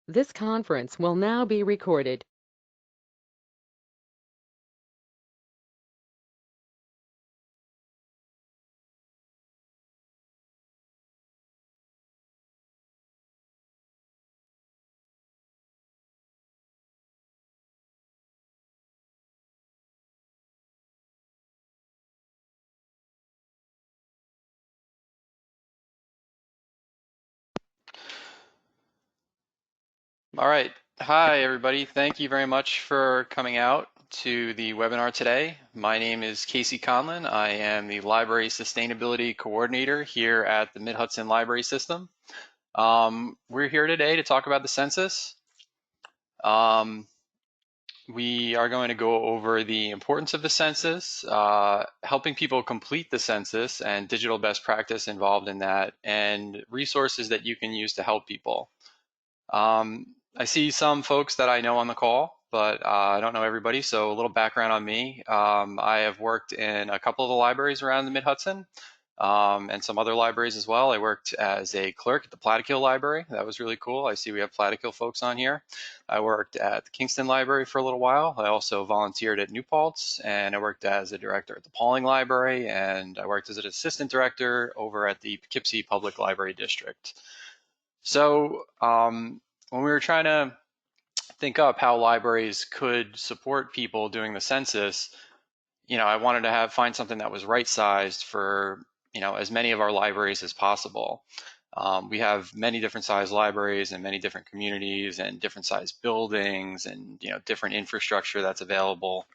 This conference will now be recorded. All right. Hi, everybody. Thank you very much for coming out to the webinar today. My name is Casey Conlon. I am the Library Sustainability Coordinator here at the Mid-Hudson Library System. We're here today to talk about the census. We are going to go over the importance of the census, helping people complete the census and digital best practice involved in that, and resources that you can use to help people. I see some folks that I know on the call, but I don't know everybody. So a little background on me. I have worked in a couple of the libraries around the Mid-Hudson and some other libraries as well. I worked as a clerk at the Plattekill Library. That was really cool. I see we have Plattekill folks on here. I worked at the Kingston Library for a little while. I also volunteered at New Paltz, and I worked as a director at the Pauling Library, and I worked as an assistant director over at the Poughkeepsie Public Library District. So when we were trying to think up how libraries could support people doing the census, I wanted to find something that was right-sized for, as many of our libraries as possible. We have many different size libraries and many different communities and different size buildings and, different infrastructure that's available.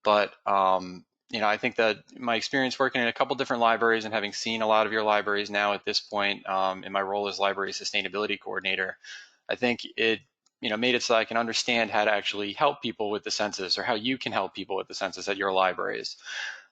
But I think that my experience working in a couple different libraries and having seen a lot of your libraries now at this point in my role as Library Sustainability Coordinator, I think it made it so I can understand how to actually help people with the census or how you can help people with the census at your libraries.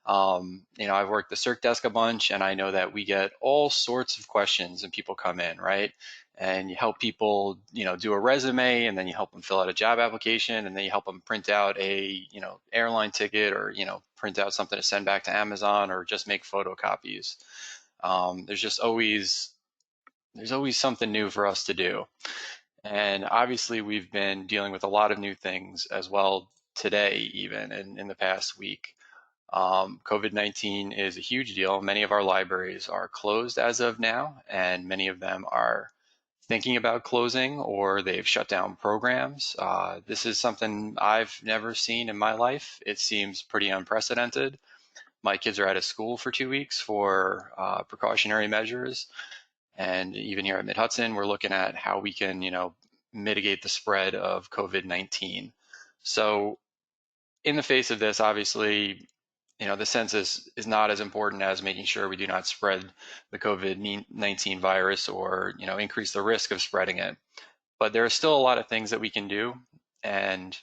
I've worked the Circ desk a bunch, and I know that we get all sorts of questions and people come in, right? And you help people, do a resume, and then you help them fill out a job application, and then you help them print out a, airline ticket, or, print out something to send back to Amazon, or just make photocopies. There's always something new for us to do. And obviously we've been dealing with a lot of new things as well today, even in the past week. COVID-19 is a huge deal. Many of our libraries are closed as of now, and many of them are thinking about closing or they've shut down programs. This is something I've never seen in my life. It seems pretty unprecedented. My kids are out of school for 2 weeks for precautionary measures. And even here at Mid-Hudson, we're looking at how we can, mitigate the spread of COVID-19. So in the face of this, obviously, the census is not as important as making sure we do not spread the COVID-19 virus or, increase the risk of spreading it. But there are still a lot of things that we can do. And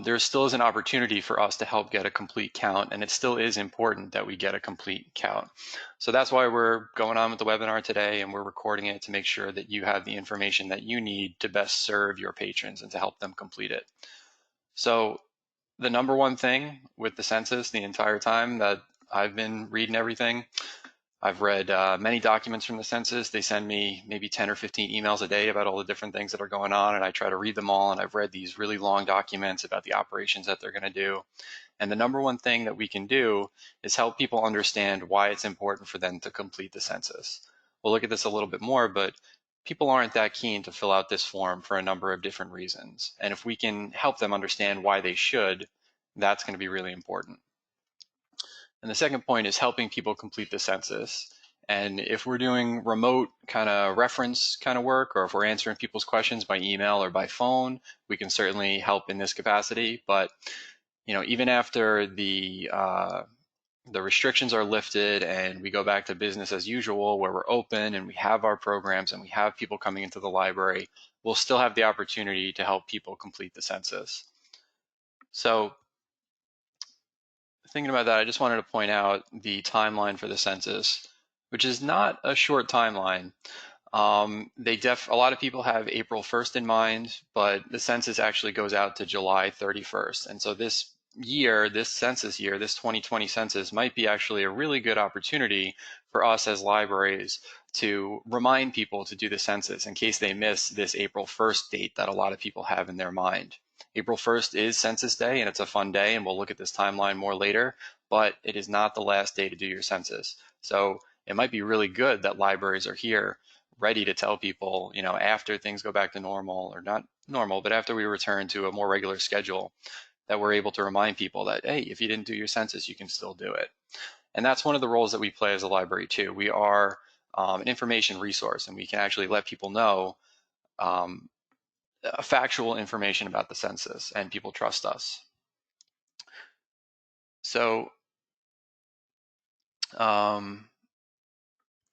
there still is an opportunity for us to help get a complete count, and it still is important that we get a complete count. So that's why we're going on with the webinar today, and we're recording it to make sure that you have the information that you need to best serve your patrons and to help them complete it. So the number one thing with the census the entire time that I've been reading everything, I've read many documents from the census. They send me maybe 10 or 15 emails a day about all the different things that are going on, and I try to read them all. And I've read these really long documents about the operations that they're going to do. And the number one thing that we can do is help people understand why it's important for them to complete the census. We'll look at this a little bit more, but people aren't that keen to fill out this form for a number of different reasons. And if we can help them understand why they should, that's going to be really important. And the second point is helping people complete the census. And if we're doing remote kind of reference kind of work, or if we're answering people's questions by email or by phone, we can certainly help in this capacity. But even after the restrictions are lifted and we go back to business as usual, where we're open and we have our programs and we have people coming into the library, we'll still have the opportunity to help people complete the census. So thinking about that, I just wanted to point out the timeline for the census, which is not a short timeline. A lot of people have April 1st in mind, but the census actually goes out to July 31st. And so this year, this census year, this 2020 census might be actually a really good opportunity for us as libraries to remind people to do the census in case they miss this April 1st date that a lot of people have in their mind. April 1st is Census Day, and it's a fun day, and we'll look at this timeline more later, but it is not the last day to do your census. So it might be really good that libraries are here ready to tell people, after things go back to normal, or not normal, but after we return to a more regular schedule, that we're able to remind people that, hey, if you didn't do your census, you can still do it. And that's one of the roles that we play as a library too. We are an information resource, and we can actually let people know um, factual information about the census, and people trust us. So, um,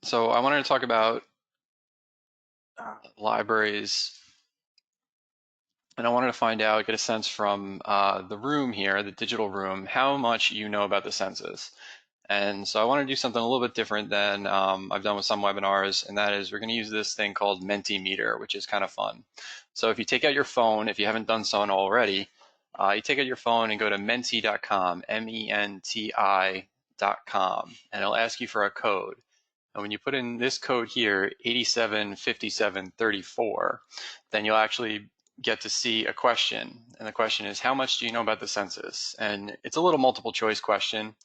so I wanted to talk about libraries, and I wanted to find out, get a sense from the room here, the digital room, how much you know about the census. And so I want to do something a little bit different than I've done with some webinars, and that is we're going to use this thing called Mentimeter, which is kind of fun. So if you take out your phone, if you haven't done so already, you take out your phone and go to menti.com, menti.com, and it'll ask you for a code. And when you put in this code here, 875734, then you'll actually get to see a question. And the question is, how much do you know about the census? And it's a little multiple choice question.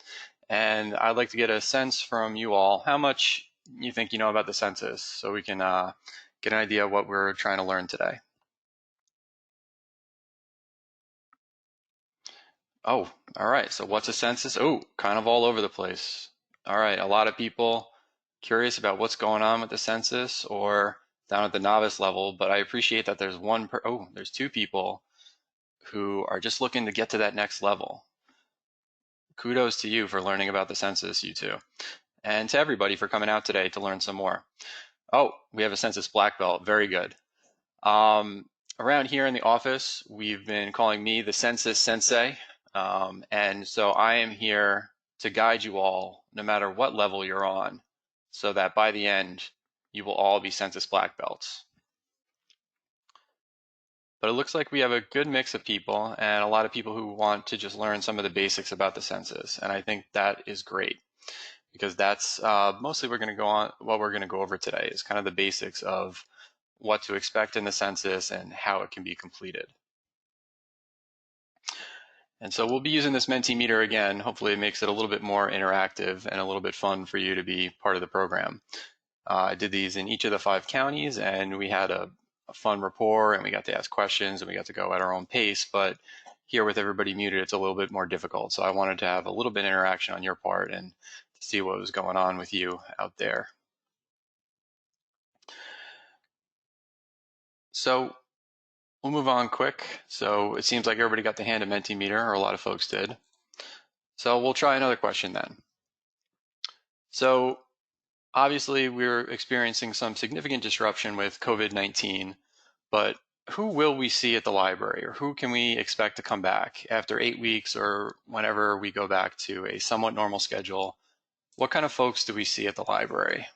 And I'd like to get a sense from you all how much you think you know about the census, so we can get an idea of what we're trying to learn today. Oh, all right. So what's a census? Oh, kind of all over the place. All right. A lot of people curious about what's going on with the census or down at the novice level, but I appreciate that there's there's two people who are just looking to get to that next level. Kudos to you for learning about the census, you two. And to everybody for coming out today to learn some more. Oh, we have a census black belt. Very good. Um, Around here in the office, we've been calling me the census sensei. And so I am here to guide you all, no matter what level you're on, so that by the end, you will all be census black belts. But it looks like we have a good mix of people and a lot of people who want to just learn some of the basics about the census. And I think that is great, because that's mostly what we're going to go over today is kind of the basics of what to expect in the census and how it can be completed. And so we'll be using this Mentimeter again. Hopefully it makes it a little bit more interactive and a little bit fun for you to be part of the program. I did these in each of the 5 counties, and we had a fun rapport, and we got to ask questions, and we got to go at our own pace. But here with everybody muted, it's a little bit more difficult. So I wanted to have a little bit of interaction on your part and to see what was going on with you out there. So we'll move on quick. So it seems like everybody got the hand of Mentimeter, or a lot of folks did. So we'll try another question then. So obviously we're experiencing some significant disruption with COVID-19, but who will we see at the library, or who can we expect to come back after 8 weeks or whenever we go back to a somewhat normal schedule? What kind of folks do we see at the library?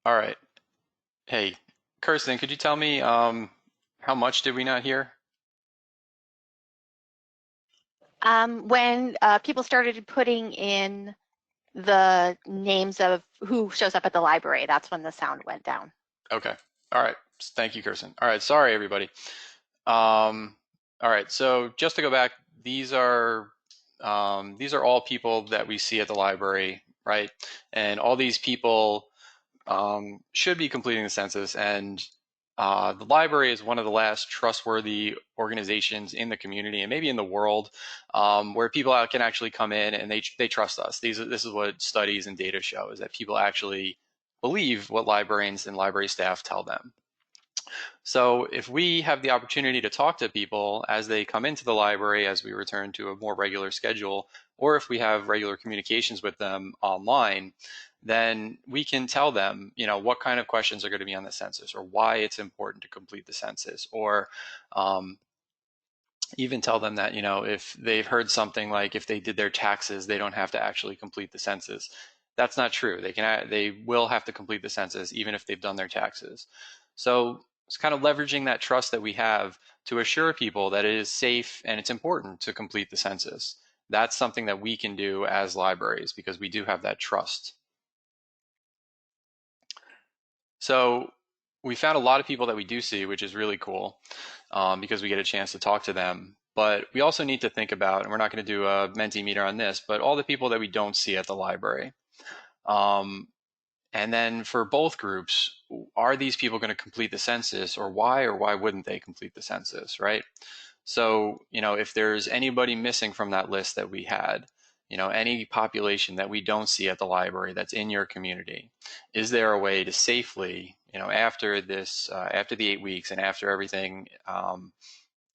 All right. Hey, Kirsten, could you tell me how much did we not hear? When people started putting in the names of who shows up at the library, that's when the sound went down. Okay. All right. Thank you, Kirsten. All right. Sorry, everybody. Um, all right. So just to go back, these are all people that we see at the library, right? And all these people should be completing the census. And the library is one of the last trustworthy organizations in the community and maybe in the world where people can actually come in and they trust us. This is what studies and data show, is that people actually believe what librarians and library staff tell them. So if we have the opportunity to talk to people as they come into the library, as we return to a more regular schedule, or if we have regular communications with them online, then we can tell them, what kind of questions are going to be on the census, or why it's important to complete the census, or um, even tell them that, if they've heard something like if they did their taxes, they don't have to actually complete the census. That's not true. They will have to complete the census even if they've done their taxes. So it's kind of leveraging that trust that we have to assure people that it is safe and it's important to complete the census. That's something that we can do as libraries because we do have that trust. So we found a lot of people that we do see, which is really cool because we get a chance to talk to them. But we also need to think about, and we're not going to do a Mentimeter on this, but all the people that we don't see at the library. Um, and then for both groups, are these people going to complete the census, or why wouldn't they complete the census, right? So, if there's anybody missing from that list that we had, any population that we don't see at the library that's in your community, is there a way to safely, after this, after the 8 weeks and after everything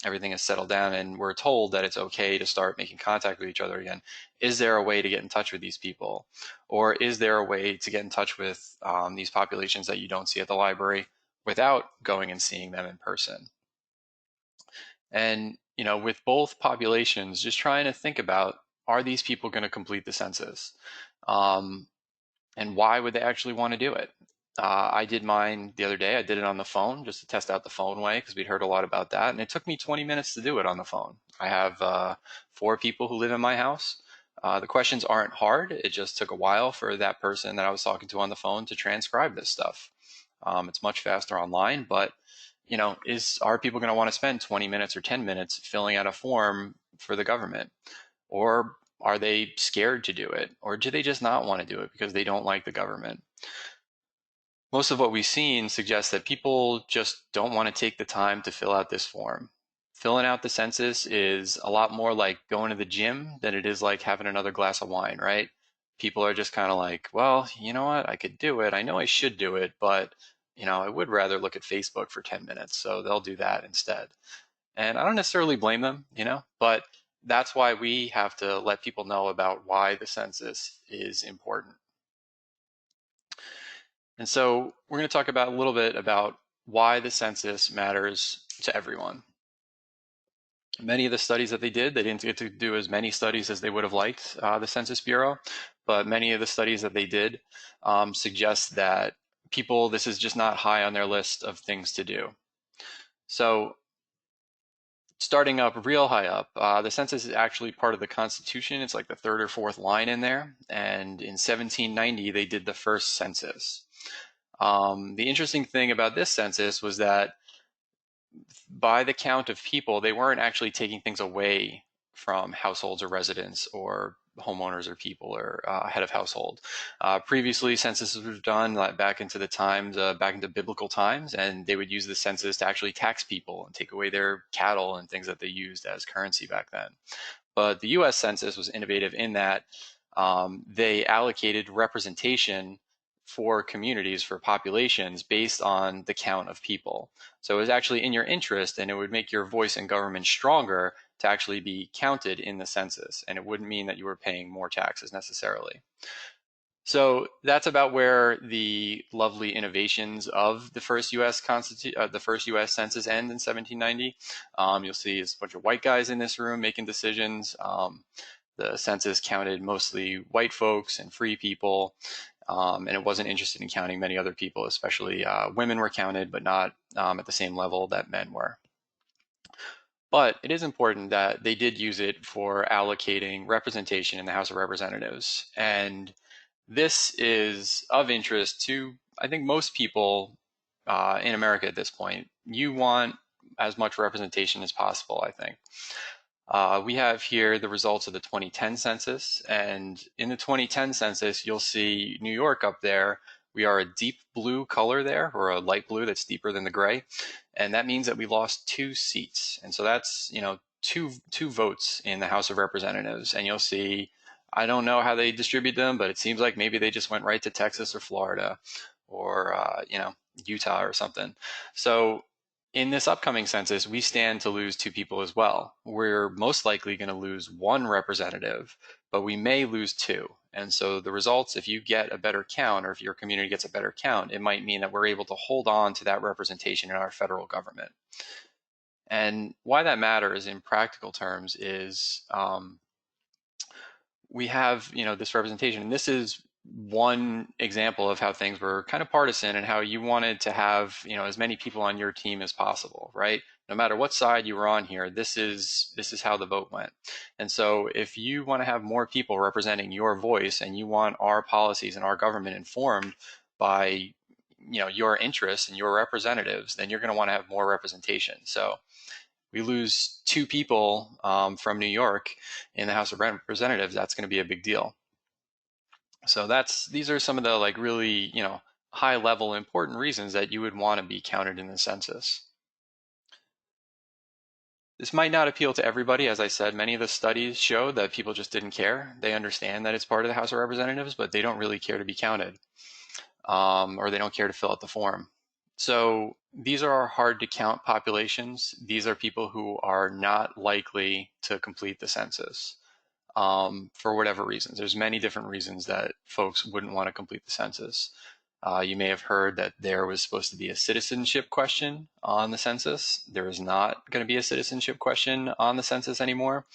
is settled down and we're told that it's okay to start making contact with each other again, is there a way to get in touch with these people? Or is there a way to get in touch with these populations that you don't see at the library without going and seeing them in person? And, with both populations, just trying to think about, are these people going to complete the census? Um, and why would they actually want to do it? I did mine the other day. I did it on the phone just to test out the phone way because we'd heard a lot about that. And it took me 20 minutes to do it on the phone. I have 4 people who live in my house. The questions aren't hard. It just took a while for that person that I was talking to on the phone to transcribe this stuff. It's much faster online, but are people going to want to spend 20 minutes or 10 minutes filling out a form for the government? Or are they scared to do it? Or do they just not want to do it because they don't like the government? Most of what we've seen suggests that people just don't want to take the time to fill out this form. Filling out the census is a lot more like going to the gym than it is like having another glass of wine, right? People are just kind of like, well, you know what? I could do it. I know I should do it, but I would rather look at Facebook for 10 minutes, so they'll do that instead. And I don't necessarily blame them, but that's why we have to let people know about why the census is important. And so we're going to talk about a little bit about why the census matters to everyone. Many of the studies that they did, they didn't get to do as many studies as they would have liked, the Census Bureau, but many of the studies that they did suggest that this is just not high on their list of things to do. So starting up real high up, the census is actually part of the Constitution. It's like the third or fourth line in there. And in 1790, they did the first census. The interesting thing about this census was that by the count of people, they weren't actually taking things away from households or residents or homeowners or people or head of household. Previously, censuses were done back into the times, back into biblical times, and they would use the census to actually tax people and take away their cattle and things that they used as currency back then. But the US Census was innovative in that they allocated representation for communities, for populations, based on the count of people. So it was actually in your interest, and it would make your voice in government stronger to actually be counted in the census. And it wouldn't mean that you were paying more taxes necessarily. So that's about where the lovely innovations of the first U.S. Census end in 1790. You'll see it's a bunch of white guys in this room making decisions. The census counted mostly white folks and free people. and it wasn't interested in counting many other people, especially women were counted, but not at the same level that men were. But it is important that they did use it for allocating representation in the House of Representatives. And this is of interest to, I think, most people in America at this point. You want as much representation as possible, I think. We have here the results of the 2010 census, and in the 2010 census, you'll see New York up there. We are a deep blue color there, or a light blue that's deeper than the gray, and that means that we lost 2 seats, and so that's two votes in the House of Representatives. And you'll see, I don't know how they distribute them, but it seems like maybe they just went right to Texas or Florida, or Utah or something. So in this upcoming census, we stand to lose 2 people as well. We're most likely going to lose 1 representative, but we may lose 2. And so the results, if you get a better count, or if your community gets a better count, it might mean that we're able to hold on to that representation in our federal government. And why that matters in practical terms is we have, this representation, and this is one example of how things were kind of partisan and how you wanted to have, as many people on your team as possible, right? No matter what side you were on here, this is how the vote went. And so if you want to have more people representing your voice, and you want our policies and our government informed by, your interests and your representatives, then you're going to want to have more representation. So we lose 2 people from New York in the House of Representatives, that's going to be a big deal. So these are some of the really, high level important reasons that you would want to be counted in the census. This might not appeal to everybody. As I said, many of the studies show that people just didn't care. They understand that it's part of the House of Representatives, but they don't really care to be counted, or they don't care to fill out the form. So these are our hard to count populations. These are people who are not likely to complete the census for whatever reasons. There's many different reasons that folks wouldn't want to complete the census. You may have heard that there was supposed to be a citizenship question on the census. There is not going to be a citizenship question on the census anymore,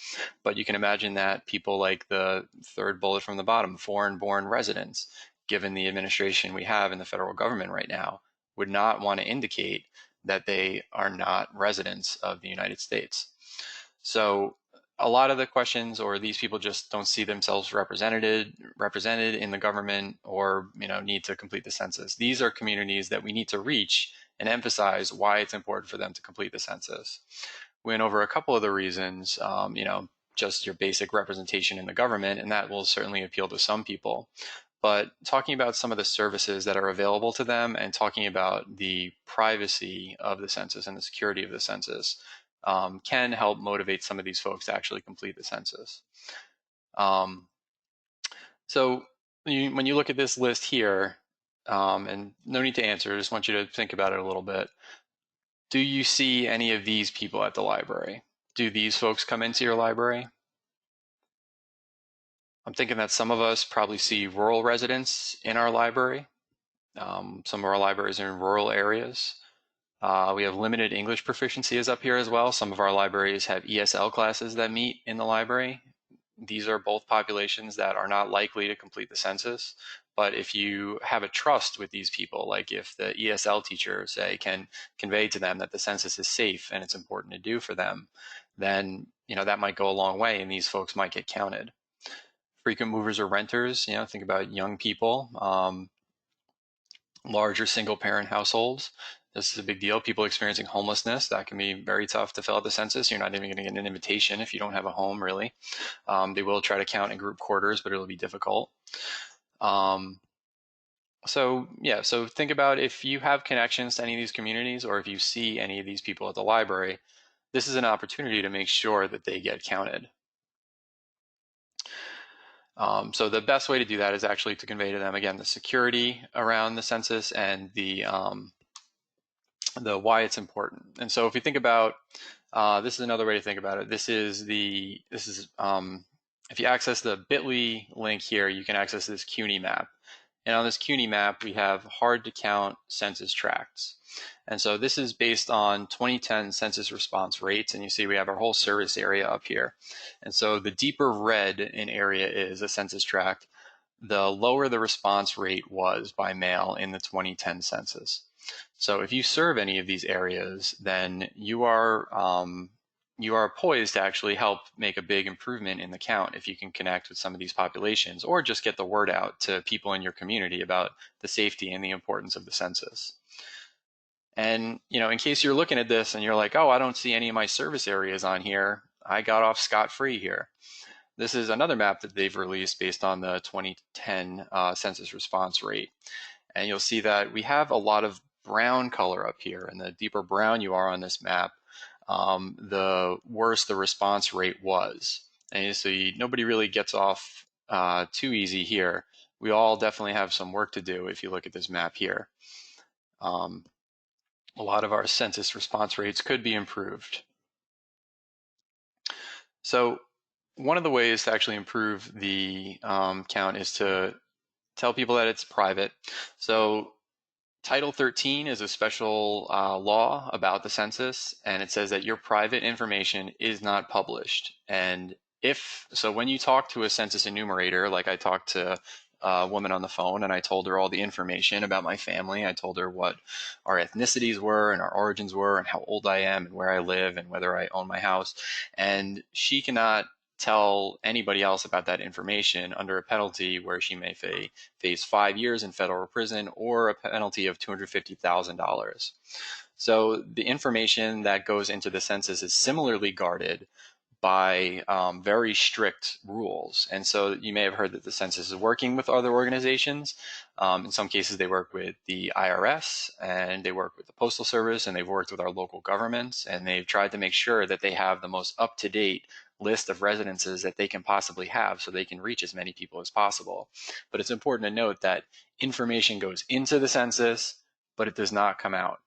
but you can imagine that people like the 3rd bullet from the bottom, foreign-born residents, given the administration we have in the federal government right now, would not want to indicate that they are not residents of the United States. So a lot of the questions, or these people just don't see themselves represented in the government, or need to complete the census. These are communities that we need to reach and emphasize why it's important for them to complete the census. We went over a couple of the reasons, just your basic representation in the government, and that will certainly appeal to some people. But talking about some of the services that are available to them, and talking about the privacy of the census and the security of the census, can help motivate some of these folks to actually complete the census. So when you look at this list here, and no need to answer, I just want you to think about it a little bit. Do you see any of these people at the library? Do these folks come into your library? I'm thinking that some of us probably see rural residents in our library. Some of our libraries are in rural areas. We have limited English proficiency is up here as well. Some of our libraries have ESL classes that meet in the library. These are both populations that are not likely to complete the census. But if you have a trust with these people, like if the ESL teacher, say, can convey to them that the census is safe and it's important to do for them, then that might go a long way, and these folks might get counted. Frequent movers or renters, think about young people, larger single parent households. This is a big deal. People experiencing homelessness, that can be very tough to fill out the census. You're not even going to get an invitation if you don't have a home, really. They will try to count in group quarters, but it'll be difficult. So think about if you have connections to any of these communities, or if you see any of these people at the library, this is an opportunity to make sure that they get counted. So the best way to do that is actually to convey to them, again, the security around the census and the why it's important. And so if you think about, this is another way to think about it. If you access the bit.ly link here, you can access this CUNY map. And on this CUNY map, we have hard to count census tracts. And so this is based on 2010 census response rates. And you see we have our whole service area up here. And so the deeper red in area is a census tract. the lower the response rate was by mail in the 2010 census. So if you serve any of these areas, then you are poised to actually help make a big improvement in the count if you can connect with some of these populations, or just get the word out to people in your community about the safety and the importance of the census. And, in case you're looking at this and you're like, oh, I don't see any of my service areas on here, I got off scot-free here. This is another map that they've released based on the 2010 census response rate. And you'll see that we have a lot of brown color up here, and the deeper brown you are on this map, the worse the response rate was. And you see nobody really gets off too easy here. We all definitely have some work to do if you look at this map here. A lot of our census response rates could be improved. So one of the ways to actually improve the count is to tell people that it's private. So Title 13 is a special law about the census, and it says that your private information is not published. And so when you talk to a census enumerator, like I talked to a woman on the phone and I told her all the information about my family, I told her what our ethnicities were and our origins were and how old I am and where I live and whether I own my house. And she cannot tell anybody else about that information under a penalty where she may face 5 years in federal prison or a penalty of $250,000. So the information that goes into the census is similarly guarded by very strict rules. And so you may have heard that the census is working with other organizations. In some cases, they work with the IRS and they work with the Postal Service and they've worked with our local governments, and they've tried to make sure that they have the most up-to-date list of residences that they can possibly have so they can reach as many people as possible. But it's important to note that information goes into the census, but it does not come out.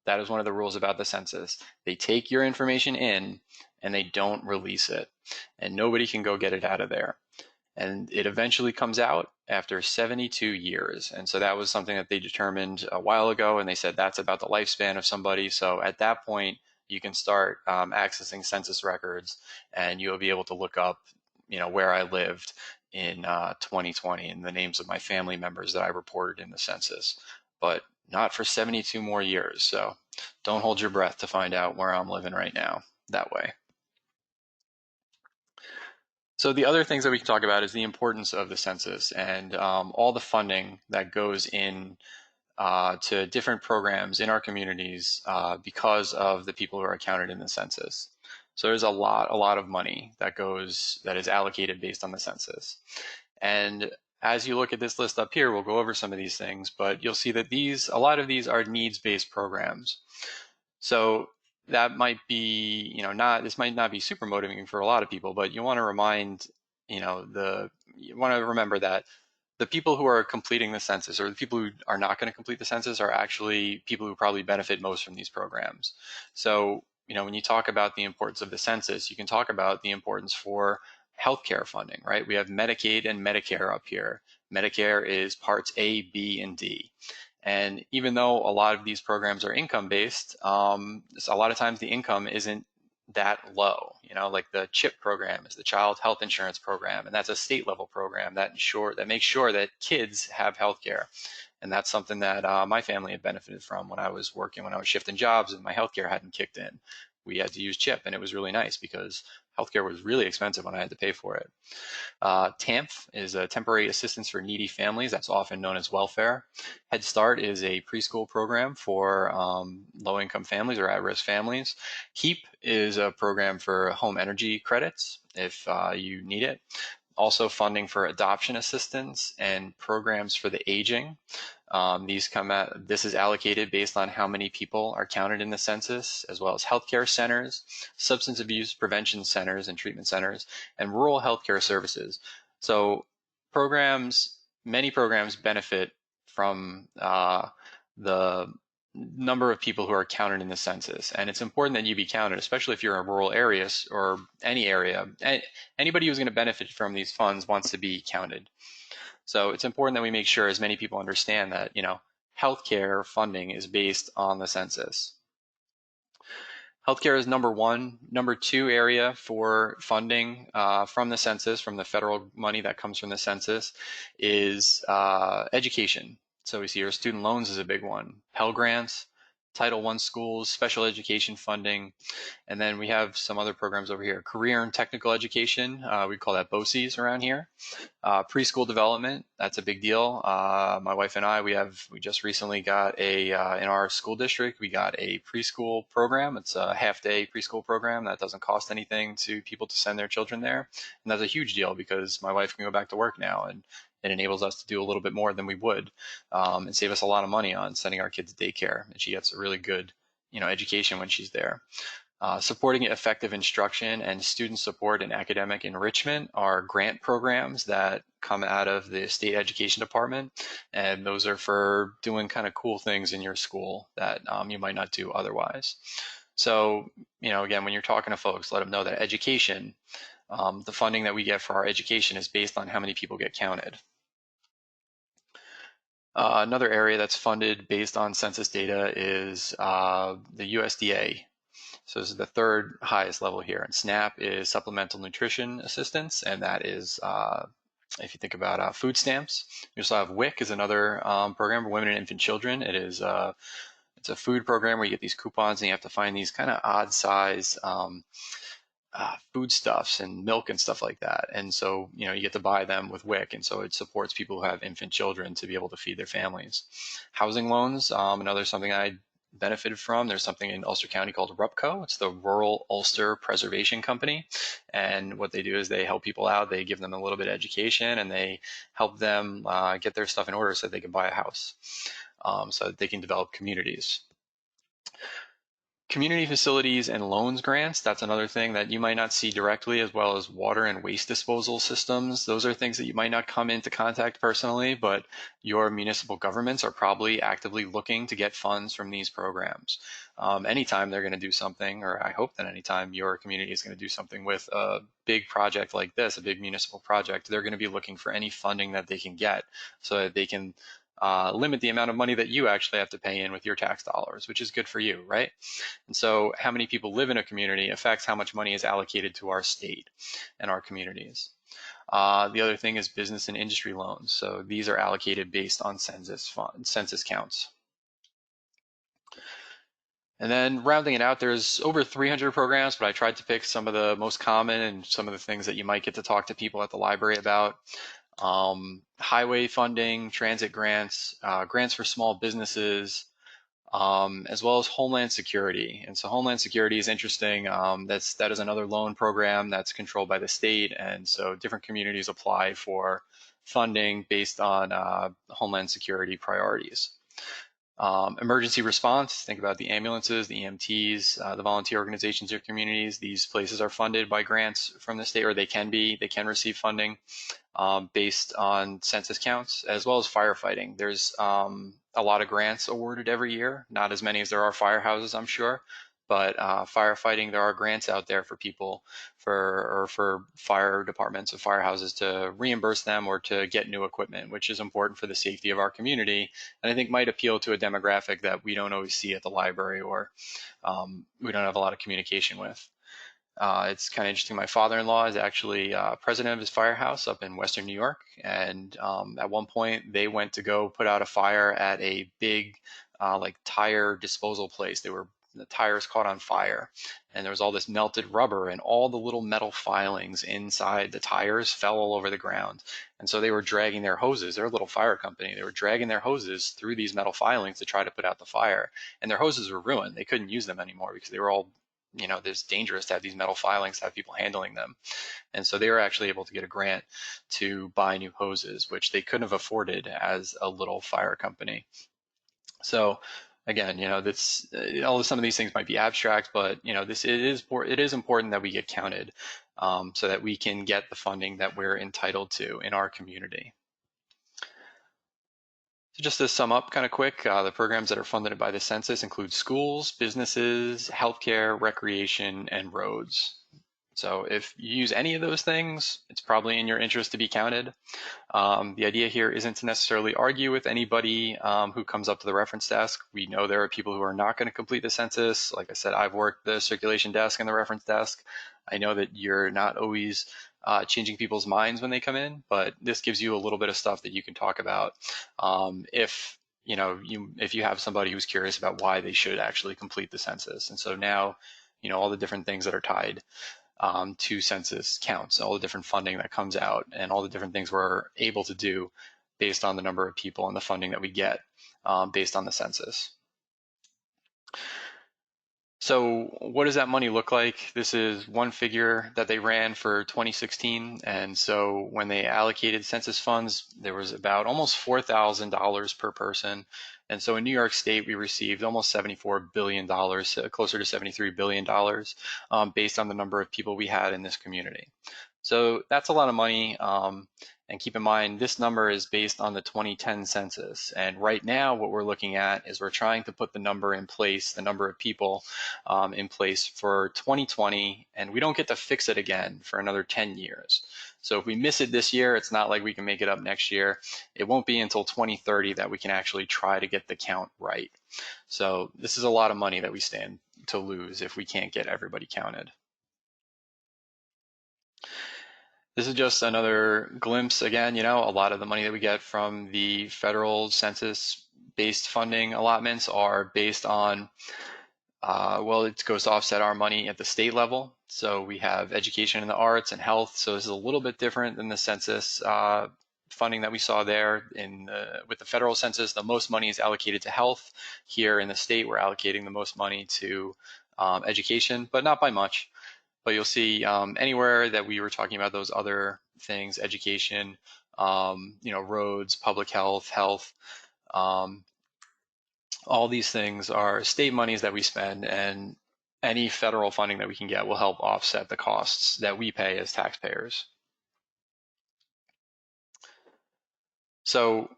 That is one of the rules about the census. They take your information in and they don't release it, and nobody can go get it out of there. And it eventually comes out after 72 years. And so that was something that they determined a while ago, and they said that's about the lifespan of somebody. So at that point, you can start accessing census records, and you'll be able to look up, where I lived in 2020 and the names of my family members that I reported in the census. But not for 72 more years. So don't hold your breath to find out where I'm living right now that way. So the other things that we can talk about is the importance of the census and all the funding that goes in to different programs in our communities because of the people who are counted in the census. So there's a lot of money that is allocated based on the census. And as you look at this list up here, we'll go over some of these things, but you'll see that a lot of these are needs-based programs. So that might be, this might not be super motivating for a lot of people, but you want to remember that the people who are completing the census, or the people who are not going to complete the census, are actually people who probably benefit most from these programs. So, when you talk about the importance of the census, you can talk about the importance for healthcare funding, right? We have Medicaid and Medicare up here. Medicare is parts A, B, and D. And even though a lot of these programs are income-based, a lot of times the income isn't that low. Like the CHIP program is the Child Health Insurance Program, and that's a state-level program that makes sure that kids have health care. And that's something that my family had benefited from when I was shifting jobs and my healthcare hadn't kicked in. We had to use CHIP, and it was really nice because healthcare was really expensive when I had to pay for it. TAMF is a temporary assistance for needy families. That's often known as welfare. Head Start is a preschool program for low-income families or at-risk families. HEAP is a program for home energy credits if you need it. Also funding for adoption assistance and programs for the aging. This is allocated based on how many people are counted in the census, as well as healthcare centers, substance abuse prevention centers and treatment centers, and rural healthcare services. So many programs benefit from the number of people who are counted in the census. And it's important that you be counted, especially if you're in rural areas or any area. Anybody who's going to benefit from these funds wants to be counted. So it's important that we make sure as many people understand that, healthcare funding is based on the census. Healthcare is number one. Number two area for funding from the census, from the federal money that comes from the census, is education. So we see our student loans is a big one. Pell Grants, Title I schools, special education funding, and then we have some other programs over here. Career and technical education, we call that BOCES around here. Preschool development, that's a big deal. My wife and I, we just recently got in our school district, we got a preschool program. It's a half-day preschool program that doesn't cost anything to people to send their children there. And that's a huge deal because my wife can go back to work now, and it enables us to do a little bit more than we would, and save us a lot of money on sending our kids to daycare. And she gets a really good, education when she's there. Supporting effective instruction and student support and academic enrichment are grant programs that come out of the state education department, and those are for doing kind of cool things in your school that you might not do otherwise. So, again, when you're talking to folks, let them know that education, the funding that we get for our education is based on how many people get counted. Another area that's funded based on census data is the USDA. So this is the third highest level here. And SNAP is Supplemental Nutrition Assistance, and that is, if you think about food stamps. You also have WIC is another program for women and infant children. It's a food program where you get these coupons and you have to find these kind of odd size foodstuffs and milk and stuff like that. And so, you get to buy them with WIC. And so it supports people who have infant children to be able to feed their families. Housing loans, another something I benefited from. There's something in Ulster County called RUPCO. It's the Rural Ulster Preservation Company. And what they do is they help people out. They give them a little bit of education and they help them get their stuff in order so that they can buy a house, so that they can develop communities. Community facilities and loans grants, that's another thing that you might not see directly, as well as water and waste disposal systems. Those are things that you might not come into contact personally, but your municipal governments are probably actively looking to get funds from these programs. Anytime they're going to do something, or I hope that anytime your community is going to do something with a big project like this, a big municipal project, they're going to be looking for any funding that they can get so that they can limit the amount of money that you actually have to pay in with your tax dollars, which is good for you, right? And so how many people live in a community affects how much money is allocated to our state and our communities. The other thing is business and industry loans. So these are allocated based on census counts. And then rounding it out, there's over 300 programs, but I tried to pick some of the most common and some of the things that you might get to talk to people at the library about. Highway funding, transit grants, grants for small businesses, as well as Homeland Security. And so Homeland Security is interesting. That is another loan program that's controlled by the state. And so different communities apply for funding based on Homeland Security priorities. Emergency response, think about the ambulances, the EMTs, the volunteer organizations in your communities. These places are funded by grants from the state, or they can receive funding based on census counts, as well as firefighting. There's a lot of grants awarded every year, not as many as there are firehouses, I'm sure, but firefighting, there are grants out there for people for fire departments of firehouses to reimburse them or to get new equipment, which is important for the safety of our community, and I think might appeal to a demographic that we don't always see at the library, or we don't have a lot of communication with. It's kind of interesting. My father-in-law is actually president of his firehouse up in Western New York. And at one point, they went to go put out a fire at a big like tire disposal place. The tires caught on fire, and there was all this melted rubber, and all the little metal filings inside the tires fell all over the ground. And so they were dragging their hoses. They're a little fire company. They were dragging their hoses through these metal filings to try to put out the fire. And their hoses were ruined. They couldn't use them anymore because they were all, it's dangerous to have these metal filings, to have people handling them. And so they were actually able to get a grant to buy new hoses, which they couldn't have afforded as a little fire company. So again, some of these things might be abstract, but it is important that we get counted, so that we can get the funding that we're entitled to in our community. So just to sum up kind of quick, the programs that are funded by the census include schools, businesses, healthcare, recreation, and roads. So if you use any of those things, it's probably in your interest to be counted. The idea here isn't to necessarily argue with anybody who comes up to the reference desk. We know there are people who are not going to complete the census. Like I said, I've worked the circulation desk and the reference desk. I know that you're not always changing people's minds when they come in, but this gives you a little bit of stuff that you can talk about if if you have somebody who's curious about why they should actually complete the census. And so now, all the different things that are tied to census counts, all the different funding that comes out, and all the different things we're able to do based on the number of people and the funding that we get based on the census. So what does that money look like? This is one figure that they ran for 2016. And so when they allocated census funds, there was about almost $4,000 per person. And so in New York State, we received almost $74 billion, closer to $73 billion, based on the number of people we had in this community. So that's a lot of money. And keep in mind, this number is based on the 2010 census. And right now, what we're looking at is we're trying to put the number in place, the number of people in place for 2020, and we don't get to fix it again for another 10 years. So if we miss it this year, it's not like we can make it up next year. It won't be until 2030 that we can actually try to get the count right. So this is a lot of money that we stand to lose if we can't get everybody counted. This is just another glimpse, again, a lot of the money that we get from the federal census-based funding allotments are based on, well, it goes to offset our money at the state level. So we have education in the arts and health. So this is a little bit different than the census funding that we saw there. With the federal census, the most money is allocated to health. Here in the state, we're allocating the most money to education, but not by much. But you'll see anywhere that we were talking about those other things, education, roads, public health, all these things are state monies that we spend, and any federal funding that we can get will help offset the costs that we pay as taxpayers. So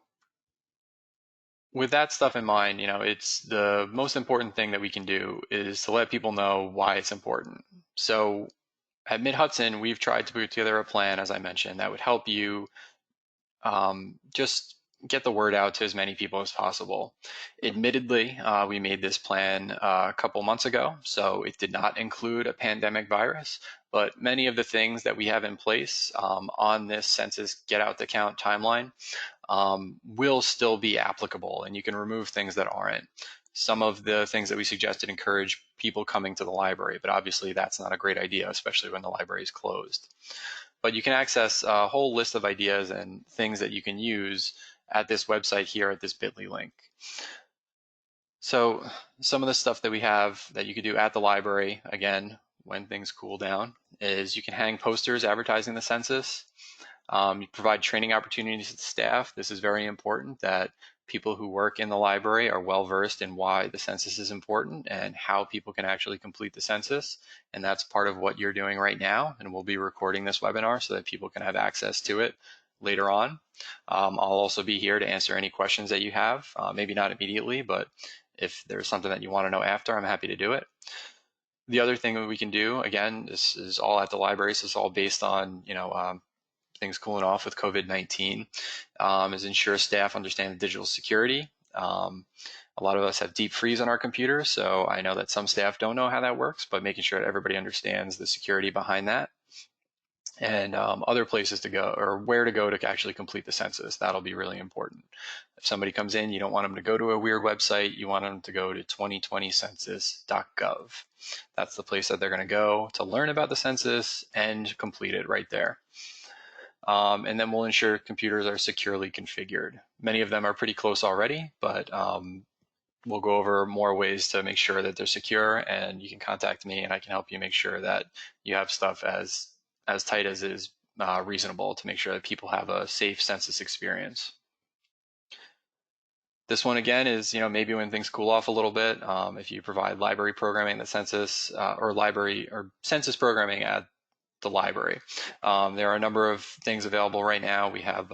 with that stuff in mind, it's the most important thing that we can do is to let people know why it's important. So at Mid-Hudson, we've tried to put together a plan, as I mentioned, that would help you just get the word out to as many people as possible. Admittedly, we made this plan a couple months ago, so it did not include a pandemic virus, but many of the things that we have in place on this census get out the count timeline will still be applicable, and you can remove things that aren't. Some of the things that we suggested encourage people coming to the library, but obviously that's not a great idea, especially when the library is closed. But you can access a whole list of ideas and things that you can use at this website here at this bit.ly link. So some of the stuff that we have that you could do at the library, again, when things cool down, is you can hang posters advertising the census. You provide training opportunities to staff. This is very important that people who work in the library are well versed in why the census is important and how people can actually complete the census. And that's part of what you're doing right now. And we'll be recording this webinar so that people can have access to it later on. I'll also be here to answer any questions that you have, maybe not immediately, but if there's something that you want to know after, I'm happy to do it. The other thing that we can do, again, this is all at the library, so it's all based on, things cooling off with COVID-19, is ensure staff understand digital security. A lot of us have deep freeze on our computers, so I know that some staff don't know how that works, but making sure that everybody understands the security behind that. And other places to go, or where to go to actually complete the census. That'll be really important. If somebody comes in, you don't want them to go to a weird website. You want them to go to 2020census.gov. That's the place that they're going to go to learn about the census and complete it right there. And then we'll ensure computers are securely configured. Many of them are pretty close already, but we'll go over more ways to make sure that they're secure, and you can contact me and I can help you make sure that you have stuff as tight as is reasonable to make sure that people have a safe census experience. This one again is, maybe when things cool off a little bit, if you provide library programming, the census or census programming at the library. There are a number of things available right now. We have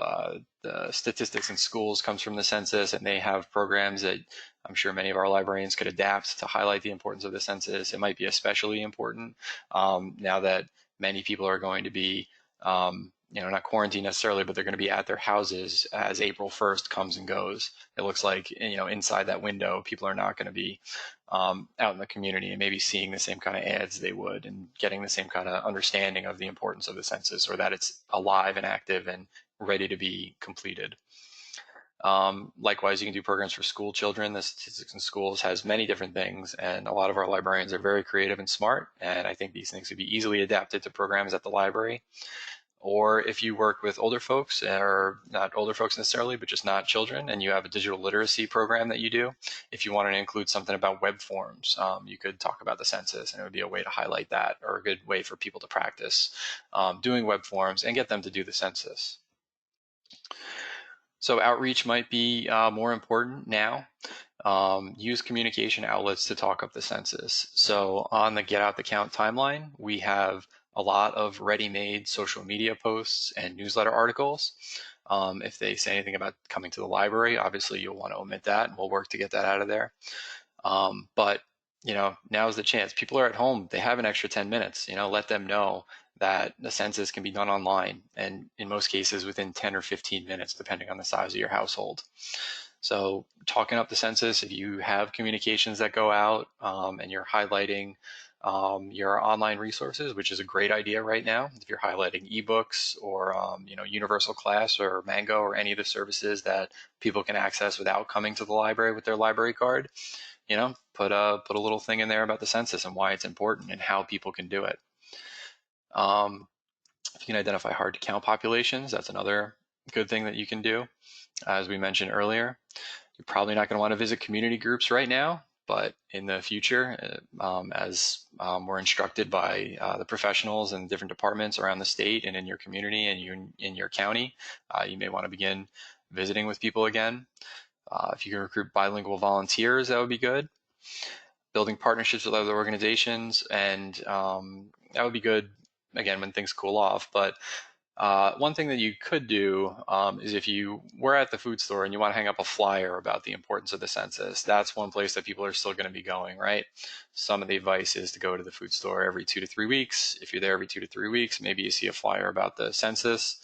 the statistics in schools comes from the census, and they have programs that I'm sure many of our librarians could adapt to highlight the importance of the census. It might be especially important now that many people are going to be, not quarantined necessarily, but they're going to be at their houses as April 1st comes and goes. It looks like, inside that window, people are not going to be out in the community and maybe seeing the same kind of ads they would and getting the same kind of understanding of the importance of the census, or that it's alive and active and ready to be completed. Likewise, you can do programs for school children. The Statistics in Schools has many different things, and a lot of our librarians are very creative and smart, and I think these things could be easily adapted to programs at the library. Or if you work with older folks, or not older folks necessarily, but just not children, and you have a digital literacy program that you do, if you wanted to include something about web forms, you could talk about the census, and it would be a way to highlight that, or a good way for people to practice doing web forms and get them to do the census. So outreach might be more important now. Use communication outlets to talk up the census. So on the Get Out the Count timeline, we have a lot of ready-made social media posts and newsletter articles. If they say anything about coming to the library, obviously you'll want to omit that, and we'll work to get that out of there. But now's the chance. People are at home. They have an extra 10 minutes. Let them know that the census can be done online, and in most cases within 10 or 15 minutes, depending on the size of your household. So talking up the census, if you have communications that go out and you're highlighting your online resources, which is a great idea right now. If you're highlighting ebooks or Universal Class or Mango or any of the services that people can access without coming to the library with their library card, put a little thing in there about the census and why it's important and how people can do it. If you can identify hard to count populations, that's another good thing that you can do. As we mentioned earlier, you're probably not going to want to visit community groups right now, but in the future, as we're instructed by the professionals and different departments around the state and in your community and in your county, you may want to begin visiting with people again. If you can recruit bilingual volunteers, that would be good. Building partnerships with other organizations, and that would be good, again, when things cool off. But one thing that you could do is if you were at the food store and you want to hang up a flyer about the importance of the census, that's one place that people are still going to be going, right? Some of the advice is to go to the food store every 2 to 3 weeks. If you're there every 2 to 3 weeks, maybe you see a flyer about the census